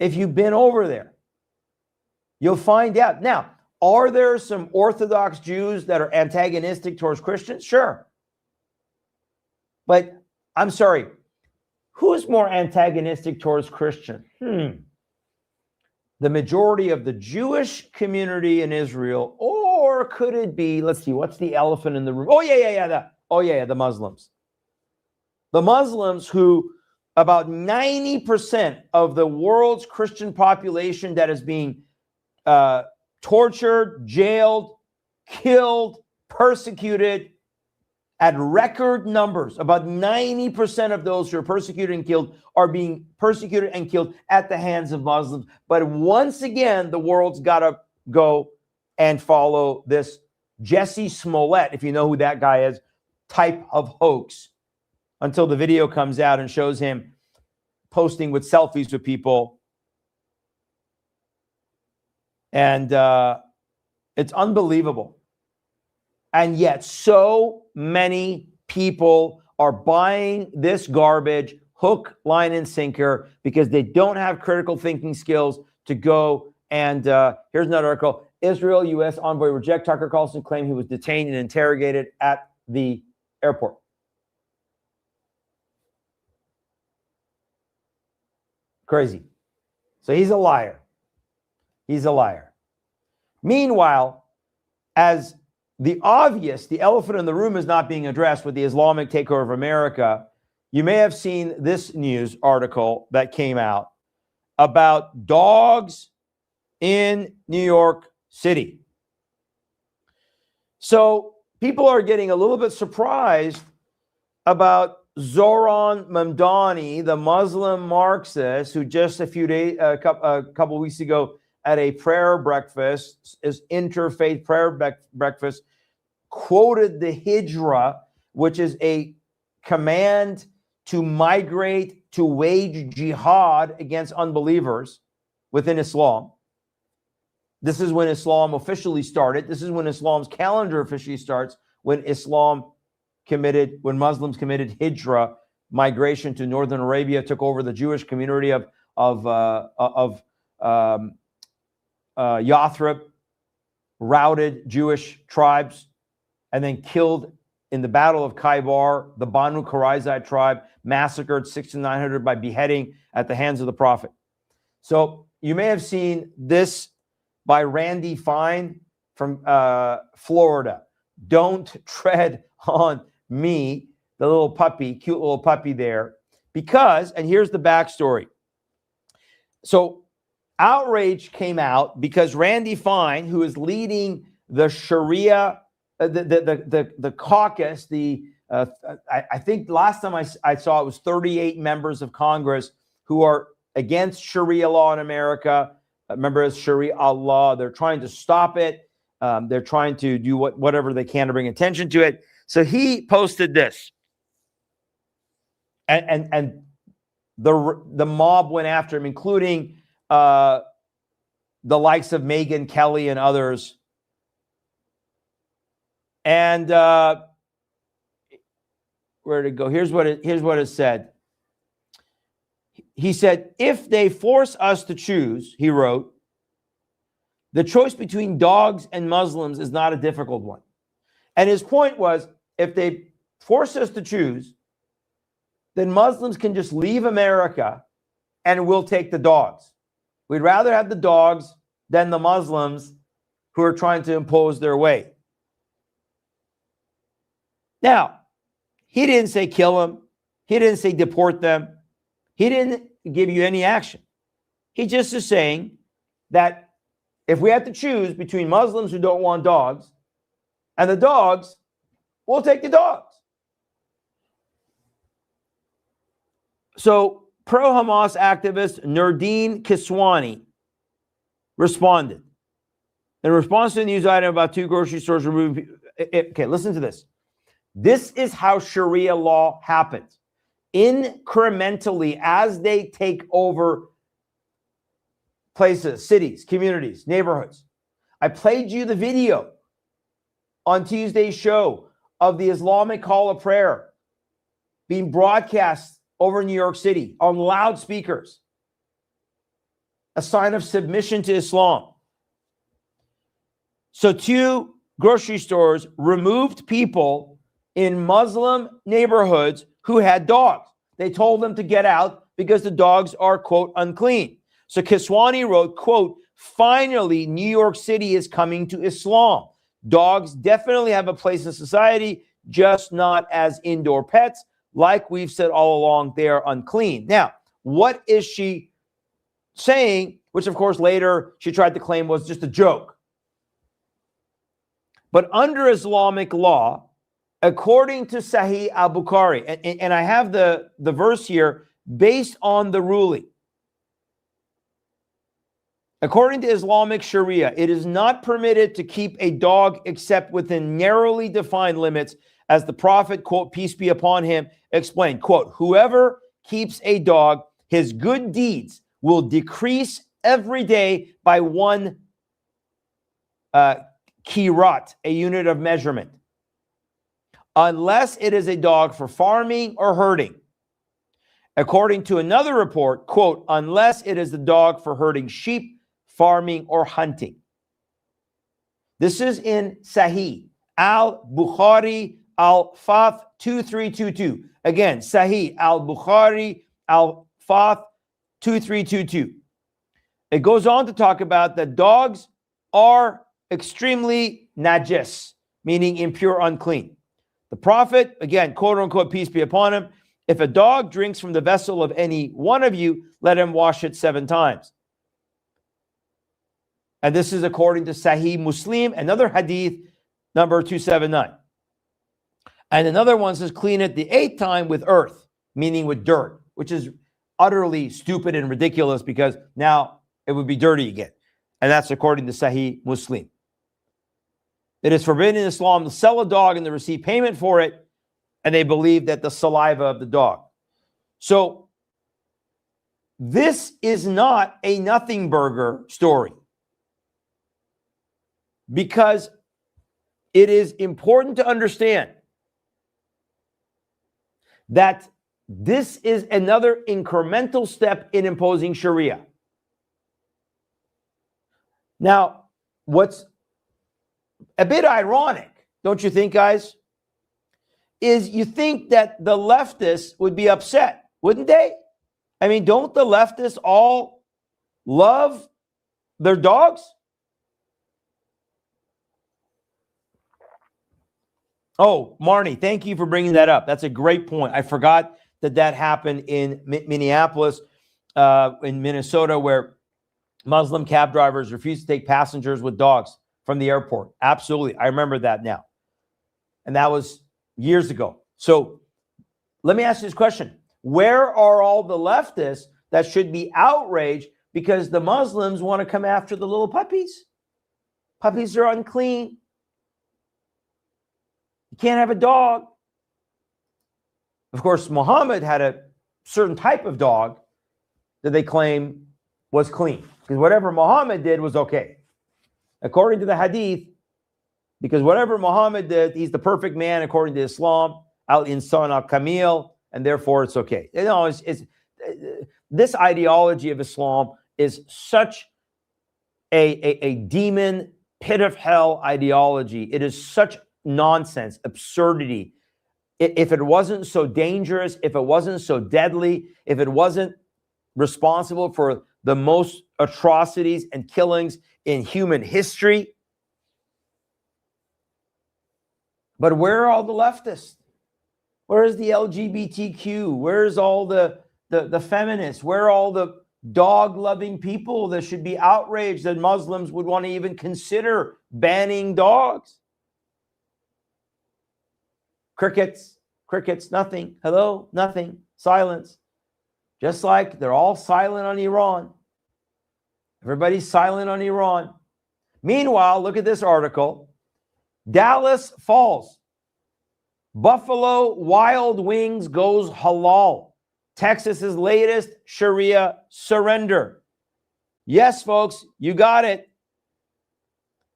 If you've been over there, you'll find out. Now, are there some Orthodox Jews that are antagonistic towards Christians? Sure. But I'm sorry, who is more antagonistic towards Christians? The majority of the Jewish community in Israel, or could it be, let's see, what's the elephant in the room? The Muslims. The Muslims who, about 90% of the world's Christian population that is being tortured, jailed, killed, persecuted at record numbers. About 90% of those who are persecuted and killed are being persecuted and killed at the hands of Muslims. But once again, the world's got to go and follow this Jesse Smollett, if you know who that guy is, type of hoax, until the video comes out and shows him posting with selfies with people. And it's unbelievable. And yet so many people are buying this garbage, hook, line, and sinker, because they don't have critical thinking skills to go. And here's another article. Israel U.S. envoy reject Tucker Carlson claim he was detained and interrogated at the airport. Crazy. So he's a liar. He's a liar. Meanwhile, as the elephant in the room is not being addressed with the Islamic takeover of America, you may have seen this news article that came out about dogs in New York City. So people are getting a little bit surprised about Zoran Mamdani, the Muslim Marxist, who just a couple weeks ago at a prayer breakfast, is interfaith prayer breakfast, quoted the Hijra, which is a command to migrate to wage jihad against unbelievers within Islam. This is when Islam officially started. This is when Islam's calendar officially starts, when Muslims committed hijra, migration to northern Arabia, took over the Jewish community of Yathrib, routed Jewish tribes, and then killed in the Battle of Khaybar the Banu Quraizite tribe, massacred 600 to 900 by beheading at the hands of the Prophet. So you may have seen this by Randy Fine from Florida. Don't tread on me, the little puppy, cute little puppy there, because, and here's the backstory. So outrage came out because Randy Fine, who is leading the Sharia, the caucus, I think last time I saw it was 38 members of Congress who are against Sharia law in America. Remember, it's Sharia law. They're trying to stop it. They're trying to do whatever they can to bring attention to it. So he posted this, and the mob went after him, including the likes of Megyn Kelly and others. And where'd it go? Here's what it said. He said, if they force us to choose, he wrote, the choice between dogs and Muslims is not a difficult one. And his point was, if they force us to choose, then Muslims can just leave America and we'll take the dogs. We'd rather have the dogs than the Muslims who are trying to impose their way. Now, he didn't say kill them. He didn't say deport them. He didn't give you any action. He just is saying that if we have to choose between Muslims who don't want dogs and the dogs, we'll take the dogs. So pro-Hamas activist Nurdin Kiswani responded. In response to the news item about 2 grocery stores removing... Okay, listen to this. This is how Sharia law happens. Incrementally, as they take over places, cities, communities, neighborhoods. I played you the video on Tuesday's show of the Islamic call of prayer being broadcast over New York City on loudspeakers. A sign of submission to Islam. So 2 grocery stores removed people in Muslim neighborhoods who had dogs. They told them to get out because the dogs are, quote, unclean. So Kiswani wrote, quote, finally, New York City is coming to Islam. Dogs definitely have a place in society, just not as indoor pets. Like we've said all along, they are unclean. Now, what is she saying? Which, of course, later she tried to claim was just a joke. But under Islamic law, according to Sahih al-Bukhari, and I have the verse here based on the ruling. According to Islamic Sharia, it is not permitted to keep a dog except within narrowly defined limits, as the Prophet, quote, peace be upon him, explained, quote, whoever keeps a dog, his good deeds will decrease every day by 1 kirat, a unit of measurement, unless it is a dog for farming or herding. According to another report, quote, unless it is a dog for herding sheep, farming, or hunting. This is in Sahih al-Bukhari al-Fath 2322. Again, Sahih al-Bukhari al-Fath 2322. It goes on to talk about that dogs are extremely najis, meaning impure, unclean. The Prophet, again, quote unquote, peace be upon him, if a dog drinks from the vessel of any one of you, let him wash it 7 times. And this is according to Sahih Muslim, another hadith, number 279. And another one says clean it the 8th time with earth, meaning with dirt, which is utterly stupid and ridiculous because now it would be dirty again. And that's according to Sahih Muslim. It is forbidden in Islam to sell a dog and to receive payment for it, and they believe that the saliva of the dog. So this is not a nothing burger story, because it is important to understand that this is another incremental step in imposing Sharia. Now, what's a bit ironic, don't you think, guys, is you think that the leftists would be upset, wouldn't they? I mean, don't the leftists all love their dogs? Oh, Marnie, thank you for bringing that up. That's a great point. I forgot that happened in Minneapolis, in Minnesota, where Muslim cab drivers refused to take passengers with dogs from the airport. Absolutely. I remember that now. And that was years ago. So let me ask you this question. Where are all the leftists that should be outraged because the Muslims want to come after the little puppies? Puppies are unclean. You can't have a dog. Of course, Muhammad had a certain type of dog that they claim was clean, because whatever Muhammad did was okay. According to the hadith, because whatever Muhammad did, he's the perfect man according to Islam, al-insan al-kamil, and therefore it's okay. You know, this ideology of Islam is such a demon, pit of hell ideology. It is such nonsense, absurdity. If it wasn't so dangerous, if it wasn't so deadly, if it wasn't responsible for the most atrocities and killings in human history. But where are all the leftists? Where is the LGBTQ? Where's all the feminists? Where are all the dog-loving people that should be outraged that Muslims would want to even consider banning dogs? Crickets, nothing. Hello, nothing. Silence. Just like they're all silent on Iran. Everybody's silent on Iran. Meanwhile, look at this article. Dallas Falls. Buffalo Wild Wings goes halal. Texas's latest Sharia surrender. Yes, folks, you got it.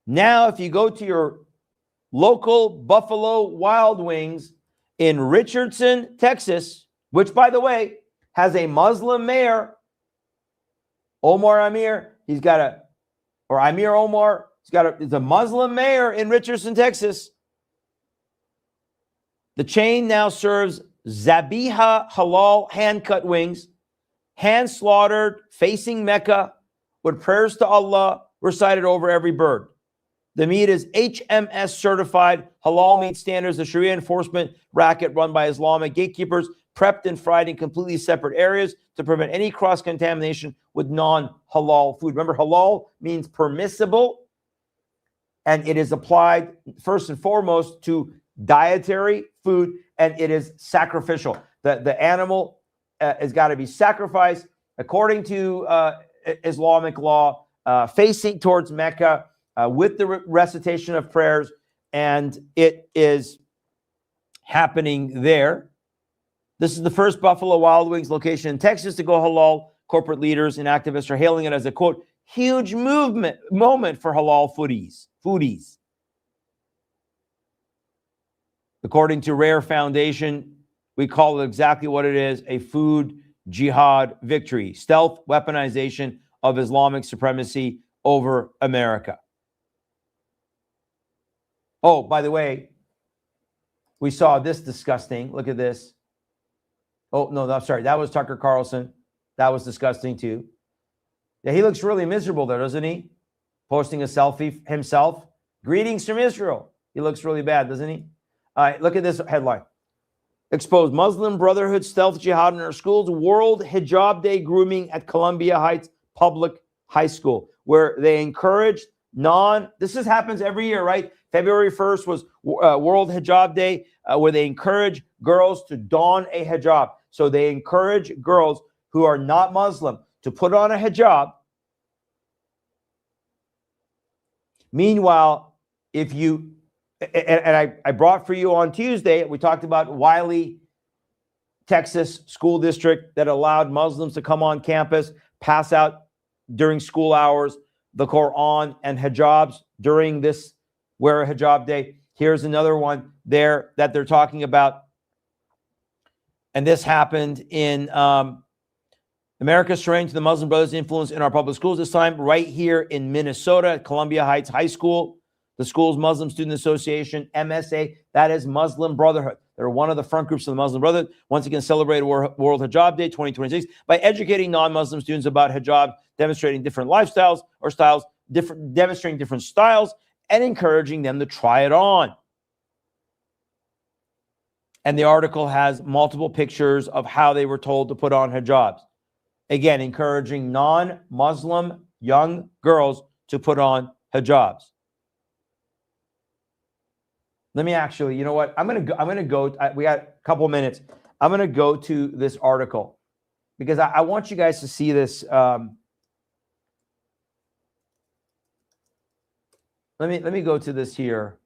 Now, if you go to your local Buffalo Wild Wings in Richardson, Texas, which, by the way, has a Muslim mayor, Omar Amir, Amir Omar, he's a Muslim mayor in Richardson, Texas. The chain now serves Zabiha halal hand-cut wings, hand-slaughtered, facing Mecca, with prayers to Allah recited over every bird. The meat is HMS certified, halal meat standards, the Sharia enforcement racket run by Islamic gatekeepers, prepped and fried in completely separate areas to prevent any cross-contamination with non-halal food. Remember, halal means permissible, and it is applied first and foremost to dietary food, and it is sacrificial. The animal has got to be sacrificed according to Islamic law, facing towards Mecca, with the recitation of prayers, and it is happening there. This is the first Buffalo Wild Wings location in Texas to go halal. Corporate leaders and activists are hailing it as a, quote, huge moment for halal foodies. According to Rare Foundation, we call it exactly what it is, a food jihad victory, stealth weaponization of Islamic supremacy over America. Oh, by the way, we saw this disgusting. Look at this. Oh, no, I'm sorry. That was Tucker Carlson. That was disgusting too. Yeah, he looks really miserable there, doesn't he? Posting a selfie himself. Greetings from Israel. He looks really bad, doesn't he? All right, look at this headline. Exposed Muslim Brotherhood stealth jihad in our schools. World Hijab Day grooming at Columbia Heights Public High School, where they encouraged This happens every year, right? February 1st was World Hijab Day, where they encourage girls to don a hijab. So they encourage girls who are not Muslim to put on a hijab. Meanwhile, if you, and I brought for you on Tuesday, we talked about Wiley, Texas school district that allowed Muslims to come on campus, pass out during school hours the Quran and hijabs during this Wear a Hijab Day. Here's another one there that they're talking about. And this happened in America's surrendering to the Muslim Brothers' influence in our public schools, this time right here in Minnesota at Columbia Heights High School. The school's Muslim Student Association, MSA, that is Muslim Brotherhood. They're one of the front groups of the Muslim Brotherhood. Once again, celebrated World Hijab Day 2026 by educating non-Muslim students about hijab, demonstrating different lifestyles or styles, demonstrating different styles, and encouraging them to try it on. And the article has multiple pictures of how they were told to put on hijabs. Again, encouraging non-Muslim young girls to put on hijabs. Let me actually, you know what? I'm going to go, we got a couple of minutes. I'm going to go to this article because I want you guys to see this. Let me go to this here.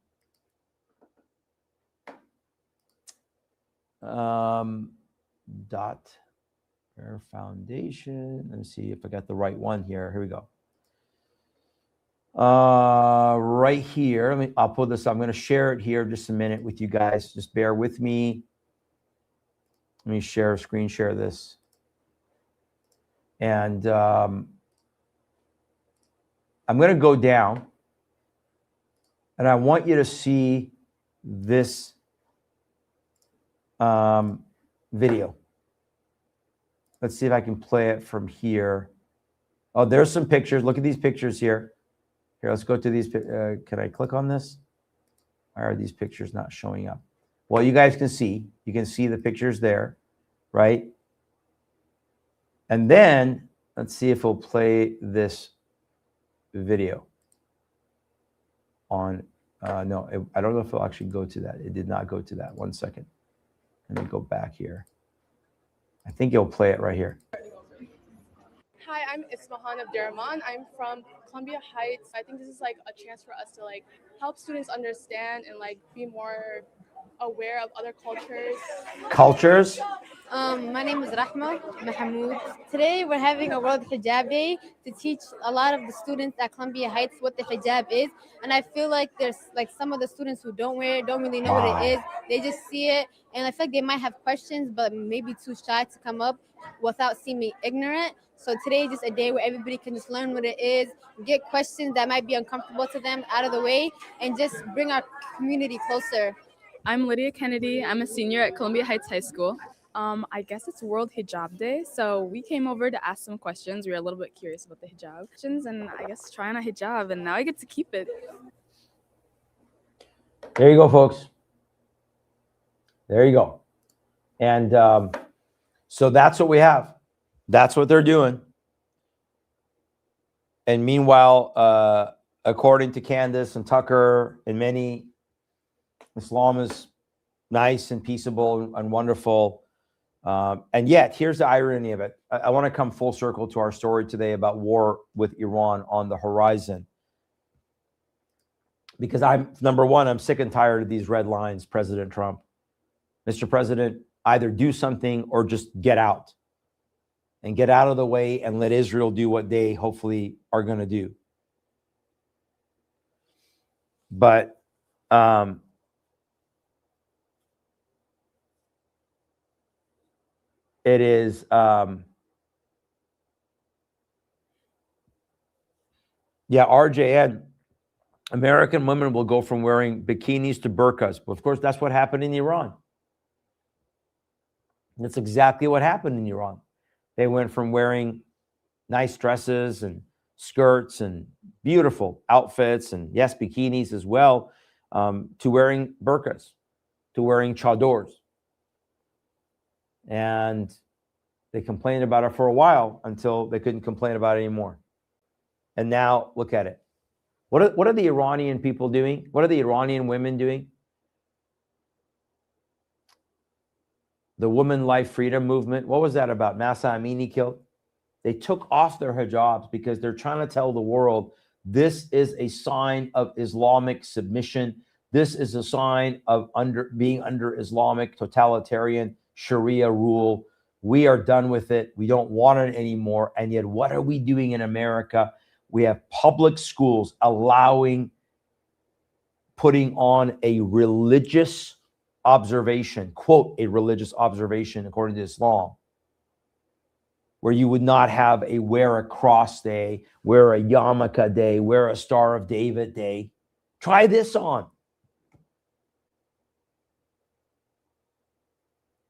Dot Fair Foundation. Let me see if I got the right one here. Here we go. Right here. I'll pull this up. I'm going to share it here just a minute with you guys. Just bear with me. Let me screen share this. And I'm going to go down and I want you to see this video. Let's see if I can play it from here. Oh, there's some pictures. Look at these pictures here. Here, let's go to these. Can I click on this? Why are these pictures not showing up? Well, you guys can see. You can see the pictures there, right? And then let's see if it'll play this video on. No, I don't know if it'll actually go to that. It did not go to that. 1 second. Let me go back here. I think it'll play it right here. Hi, I'm Ismahan Abderrahman. I'm from Columbia Heights. I think this is like a chance for us to like help students understand and like be more aware of other cultures. Cultures? My name is Rahma Mahmoud. Today we're having a World Hijab Day to teach a lot of the students at Columbia Heights what the hijab is. And I feel like there's like some of the students who don't wear it, don't really know what it is. They just see it and I feel like they might have questions, but maybe too shy to come up without seeming ignorant. So today is just a day where everybody can just learn what it is, get questions that might be uncomfortable to them out of the way, and just bring our community closer. I'm Lydia Kennedy. I'm a senior at Columbia Heights High School. I guess it's World Hijab Day, so we came over to ask some questions. We were a little bit curious about the hijab questions, and I guess trying a hijab, and now I get to keep it. There you go, folks. There you go. And so that's what we have. That's what they're doing. And meanwhile, according to Candace and Tucker and many, Islam is nice and peaceable and wonderful. And yet, here's the irony of it. I want to come full circle to our story today about war with Iran on the horizon. Because number one, I'm sick and tired of these red lines, President Trump. Mr. President, either do something or just get out. And get out of the way and let Israel do what they hopefully are going to do. But it is RJN. American women will go from wearing bikinis to burqas. But of course, that's what happened in Iran. That's exactly what happened in Iran. They went from wearing nice dresses and skirts and beautiful outfits and yes, bikinis as well, to wearing burqas, to wearing chadors. And they complained about it for a while until they couldn't complain about it anymore. And now look at it. What are the Iranian people doing? What are the Iranian women doing? The Women Life Freedom Movement. What was that about? Masa Amini killed. They took off their hijabs because they're trying to tell the world this is a sign of Islamic submission. This is a sign of being under Islamic totalitarian Sharia rule. We are done with it. We don't want it anymore. And yet, what are we doing in America? We have public schools putting on a religious observation, quote, a religious observation according to Islam, where you would not have a wear a cross day, wear a yarmulke day, wear a Star of David day. Try this on.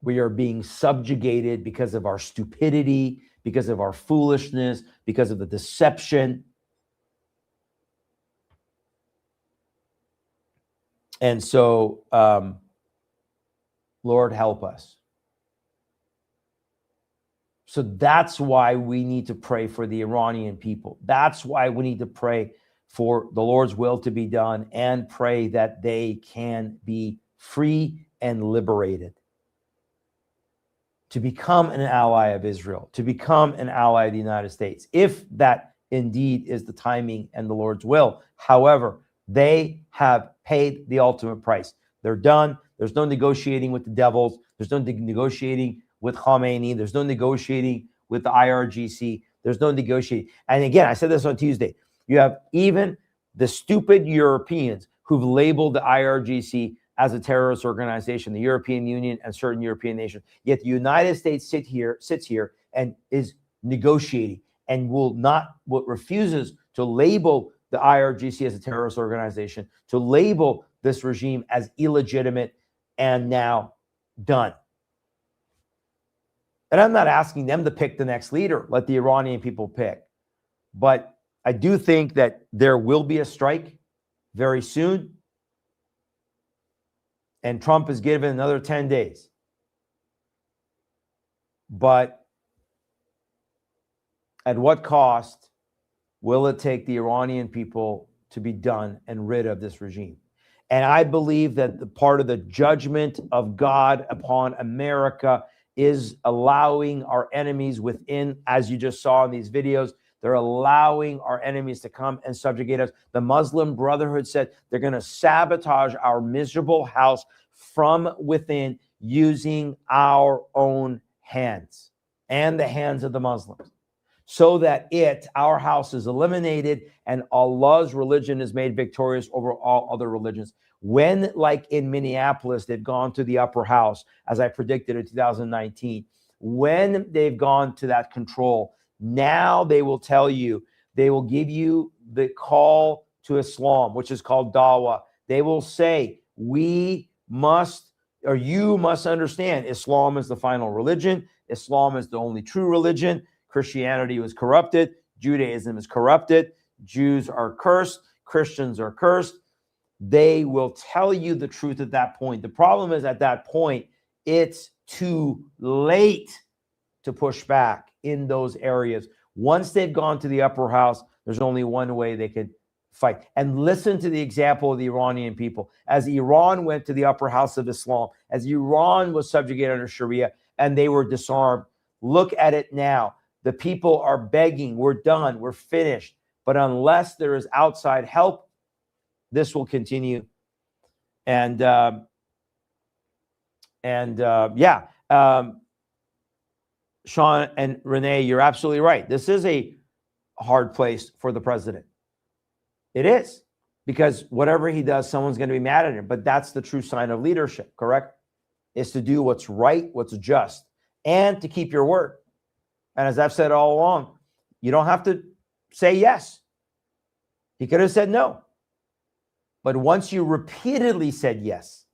We are being subjugated because of our stupidity, because of our foolishness, because of the deception. And so, Lord, help us. So that's why we need to pray for the Iranian people. That's why we need to pray for the Lord's will to be done and pray that they can be free and liberated, to become an ally of Israel, to become an ally of the United States, if that indeed is the timing and the Lord's will. However, they have paid the ultimate price. They're done. There's no negotiating with the devils. There's no negotiating with Khomeini. There's no negotiating with the IRGC. There's no negotiating. And again, I said this on Tuesday. You have even the stupid Europeans who've labeled the IRGC as a terrorist organization, the European Union and certain European nations. Yet the United States sits here and is negotiating and refuses to label the IRGC as a terrorist organization, to label this regime as illegitimate and now done. And I'm not asking them to pick the next leader. Let the Iranian people pick. But I do think that there will be a strike very soon. And Trump is given another 10 days. But at what cost will it take the Iranian people to be done and rid of this regime? And I believe that the part of the judgment of God upon America is allowing our enemies within, as you just saw in these videos, they're allowing our enemies to come and subjugate us. The Muslim Brotherhood said they're going to sabotage our miserable house from within using our own hands and the hands of the Muslims, so that our house is eliminated and Allah's religion is made victorious over all other religions. When, like in Minneapolis, they've gone to the upper house, as I predicted in 2019, when they've gone to that control, now they will tell you, they will give you the call to Islam, which is called dawah. They will say, you must understand, Islam is the final religion. Islam is the only true religion. Christianity was corrupted. Judaism is corrupted. Jews are cursed. Christians are cursed. They will tell you the truth at that point. The problem is, at that point, it's too late to push back in those areas. Once they've gone to the upper house, there's only one way they could fight. And listen to the example of the Iranian people. As Iran went to the upper house of Islam, as Iran was subjugated under Sharia and they were disarmed, look at it now. The people are begging, we're done, we're finished. But unless there is outside help, this will continue. And Sean and Renee, you're absolutely right. This is a hard place for the president. It is, because whatever he does, someone's going to be mad at him. But that's the true sign of leadership, correct? Is to do what's right, what's just, and to keep your word. And as I've said all along, you don't have to say yes. He could have said no. But once you repeatedly said yes,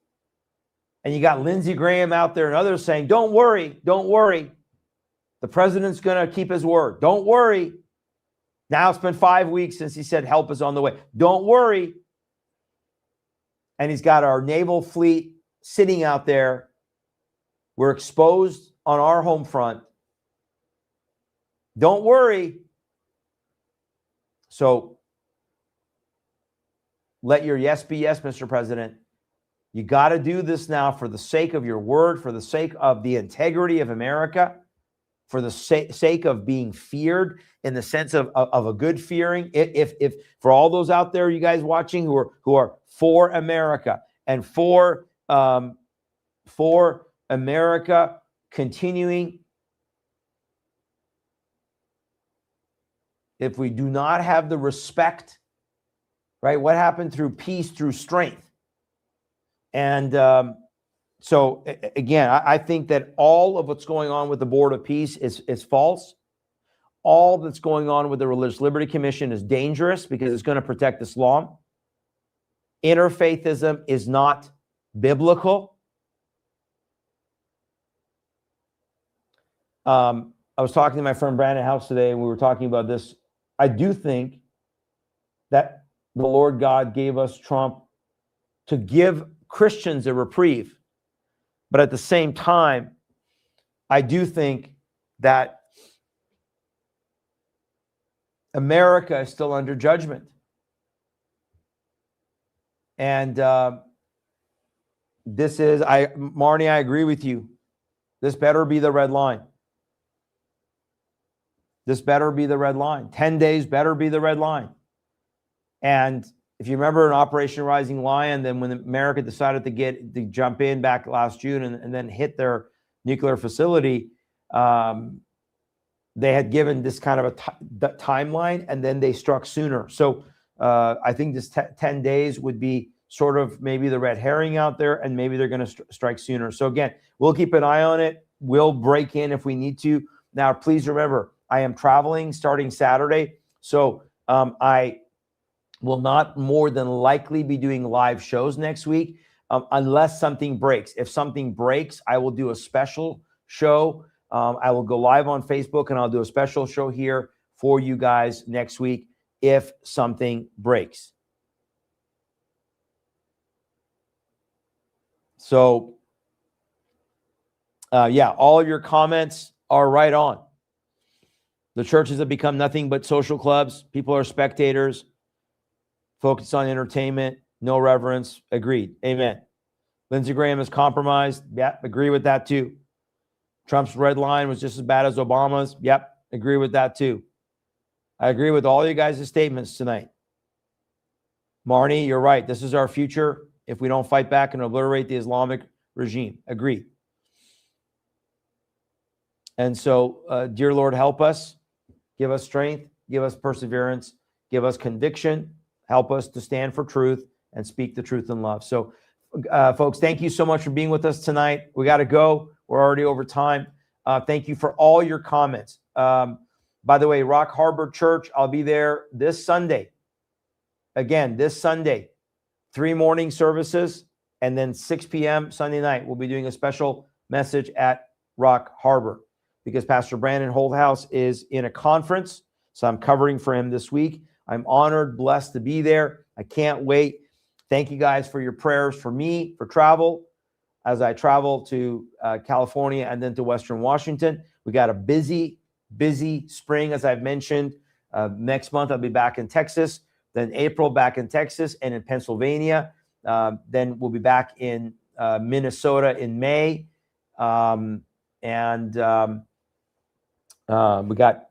and you got Lindsey Graham out there and others saying, don't worry, the president's going to keep his word. Don't worry. Now it's been 5 weeks since he said help is on the way. Don't worry. And he's got our naval fleet sitting out there. We're exposed on our home front. Don't worry. So let your yes be yes, Mr. President. You got to do this now for the sake of your word, for the sake of the integrity of America, for the sake of being feared in the sense of a good fearing. If for all those out there, you guys watching who are for America and for America continuing, if we do not have the respect, right? What happened through peace, through strength? And so again, I think that all of what's going on with the Board of Peace is false. All that's going on with the Religious Liberty Commission is dangerous because it's going to protect Islam. Interfaithism is not biblical. I was talking to my friend Brandon House today, and we were talking about this. I do think that the Lord God gave us Trump to give Christians a reprieve. But at the same time, I do think that America is still under judgment. And this is, Marnie, I agree with you. This better be the red line. This better be the red line. 10 days better be the red line. And if you remember in Operation Rising Lion, then when America decided to jump in back last June and then hit their nuclear facility, they had given this kind of a timeline, and then they struck sooner. So I think this 10 days would be sort of maybe the red herring out there, and maybe they're going to strike sooner. So again, we'll keep an eye on it. We'll break in if we need to. Now, please remember, I am traveling starting Saturday. So I will not more than likely be doing live shows next week unless something breaks. If something breaks, I will do a special show. I will go live on Facebook, and I'll do a special show here for you guys next week if something breaks. So, yeah, all of your comments are right on. The churches have become nothing but social clubs. People are spectators, focused on entertainment, no reverence. Agreed. Amen. Lindsey Graham is compromised. Yep, agree with that too. Trump's red line was just as bad as Obama's. Yep, agree with that too. I agree with all you guys' statements tonight. Marnie, you're right. This is our future if we don't fight back and obliterate the Islamic regime. Agreed. And so, dear Lord, help us. Give us strength. Give us perseverance. Give us conviction. Help us to stand for truth and speak the truth in love. So, folks, thank you so much for being with us tonight. We got to go. We're already over time. Thank you for all your comments. By the way, Rock Harbor Church, I'll be there this Sunday. Again, this Sunday, 3 morning services, and then 6 p.m. Sunday night, we'll be doing a special message at Rock Harbor because Pastor Brandon Holdhouse is in a conference. So I'm covering for him this week. I'm honored, blessed to be there. I can't wait. Thank you guys for your prayers for me, for travel, as I travel to California and then to Western Washington. We got a busy spring, as I've mentioned. Next month, I'll be back in Texas. Then April, back in Texas and in Pennsylvania. Then we'll be back in Minnesota in May. We got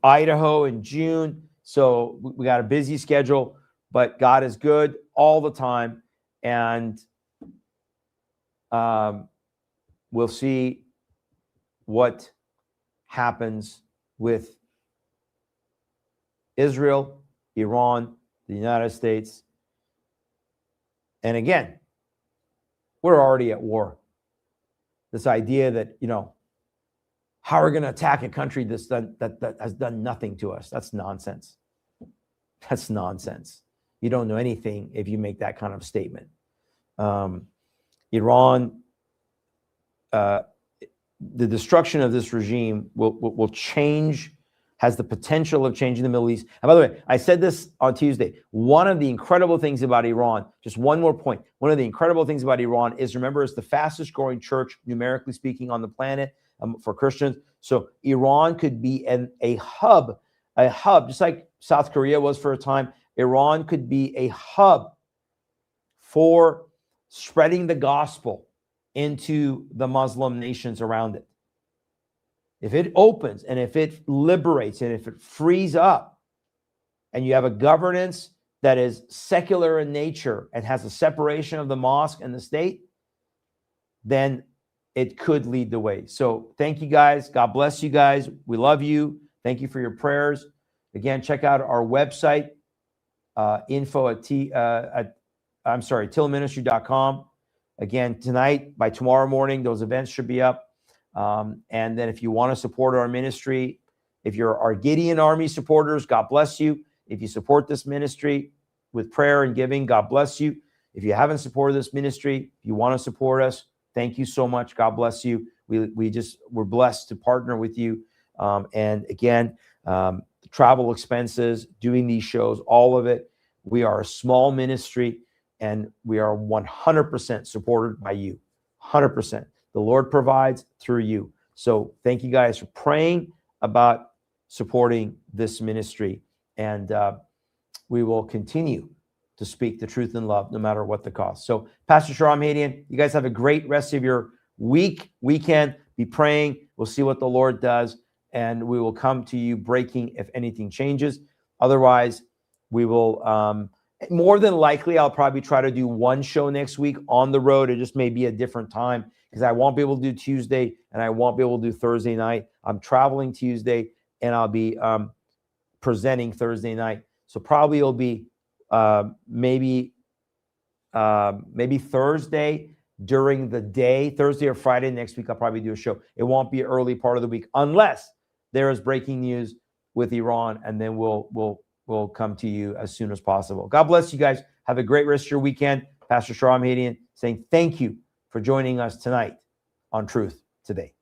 Idaho in June. So we got a busy schedule, but God is good all the time. And we'll see what happens with Israel, Iran, the United States. And again, we're already at war. This idea that, how are we going to attack a country that has done nothing to us? That's nonsense. That's nonsense. You don't know anything if you make that kind of statement. Iran, the destruction of this regime will change, has the potential of changing the Middle East. And by the way, I said this on Tuesday. One of the incredible things about Iran, just one more point. One of the incredible things about Iran is, remember, it's the fastest growing church, numerically speaking, on the planet for Christians. So Iran could be a hub, just like South Korea was for a time, Iran could be a hub for spreading the gospel into the Muslim nations around it. If it opens and if it liberates and if it frees up, and you have a governance that is secular in nature and has a separation of the mosque and the state, then it could lead the way. So thank you guys. God bless you guys. We love you. Thank you for your prayers. Again, check out our website, tillministry.com. Again, tonight, by tomorrow morning, those events should be up. And then if you want to support our ministry, if you're our Gideon Army supporters, God bless you. If you support this ministry with prayer and giving, God bless you. If you haven't supported this ministry, if you want to support us, thank you so much. God bless you. We're blessed to partner with you. And again, travel expenses, doing these shows, all of it. We are a small ministry and we are 100% supported by you. 100%. The Lord provides through you. So thank you guys for praying about supporting this ministry. And we will continue to speak the truth in love, no matter what the cost. So Pastor Shahram Hadian, you guys have a great rest of your weekend. Be praying. We'll see what the Lord does. And we will come to you breaking if anything changes. Otherwise, we will, more than likely, I'll probably try to do one show next week on the road. It just may be a different time because I won't be able to do Tuesday and I won't be able to do Thursday night. I'm traveling Tuesday and I'll be presenting Thursday night. So probably it'll be maybe Thursday during the day, Thursday or Friday next week. I'll probably do a show. It won't be early part of the week unless there is breaking news with Iran, and then we'll come to you as soon as possible. God bless you guys. Have a great rest of your weekend. Pastor Shahram Hadian saying thank you for joining us tonight on Truth Today.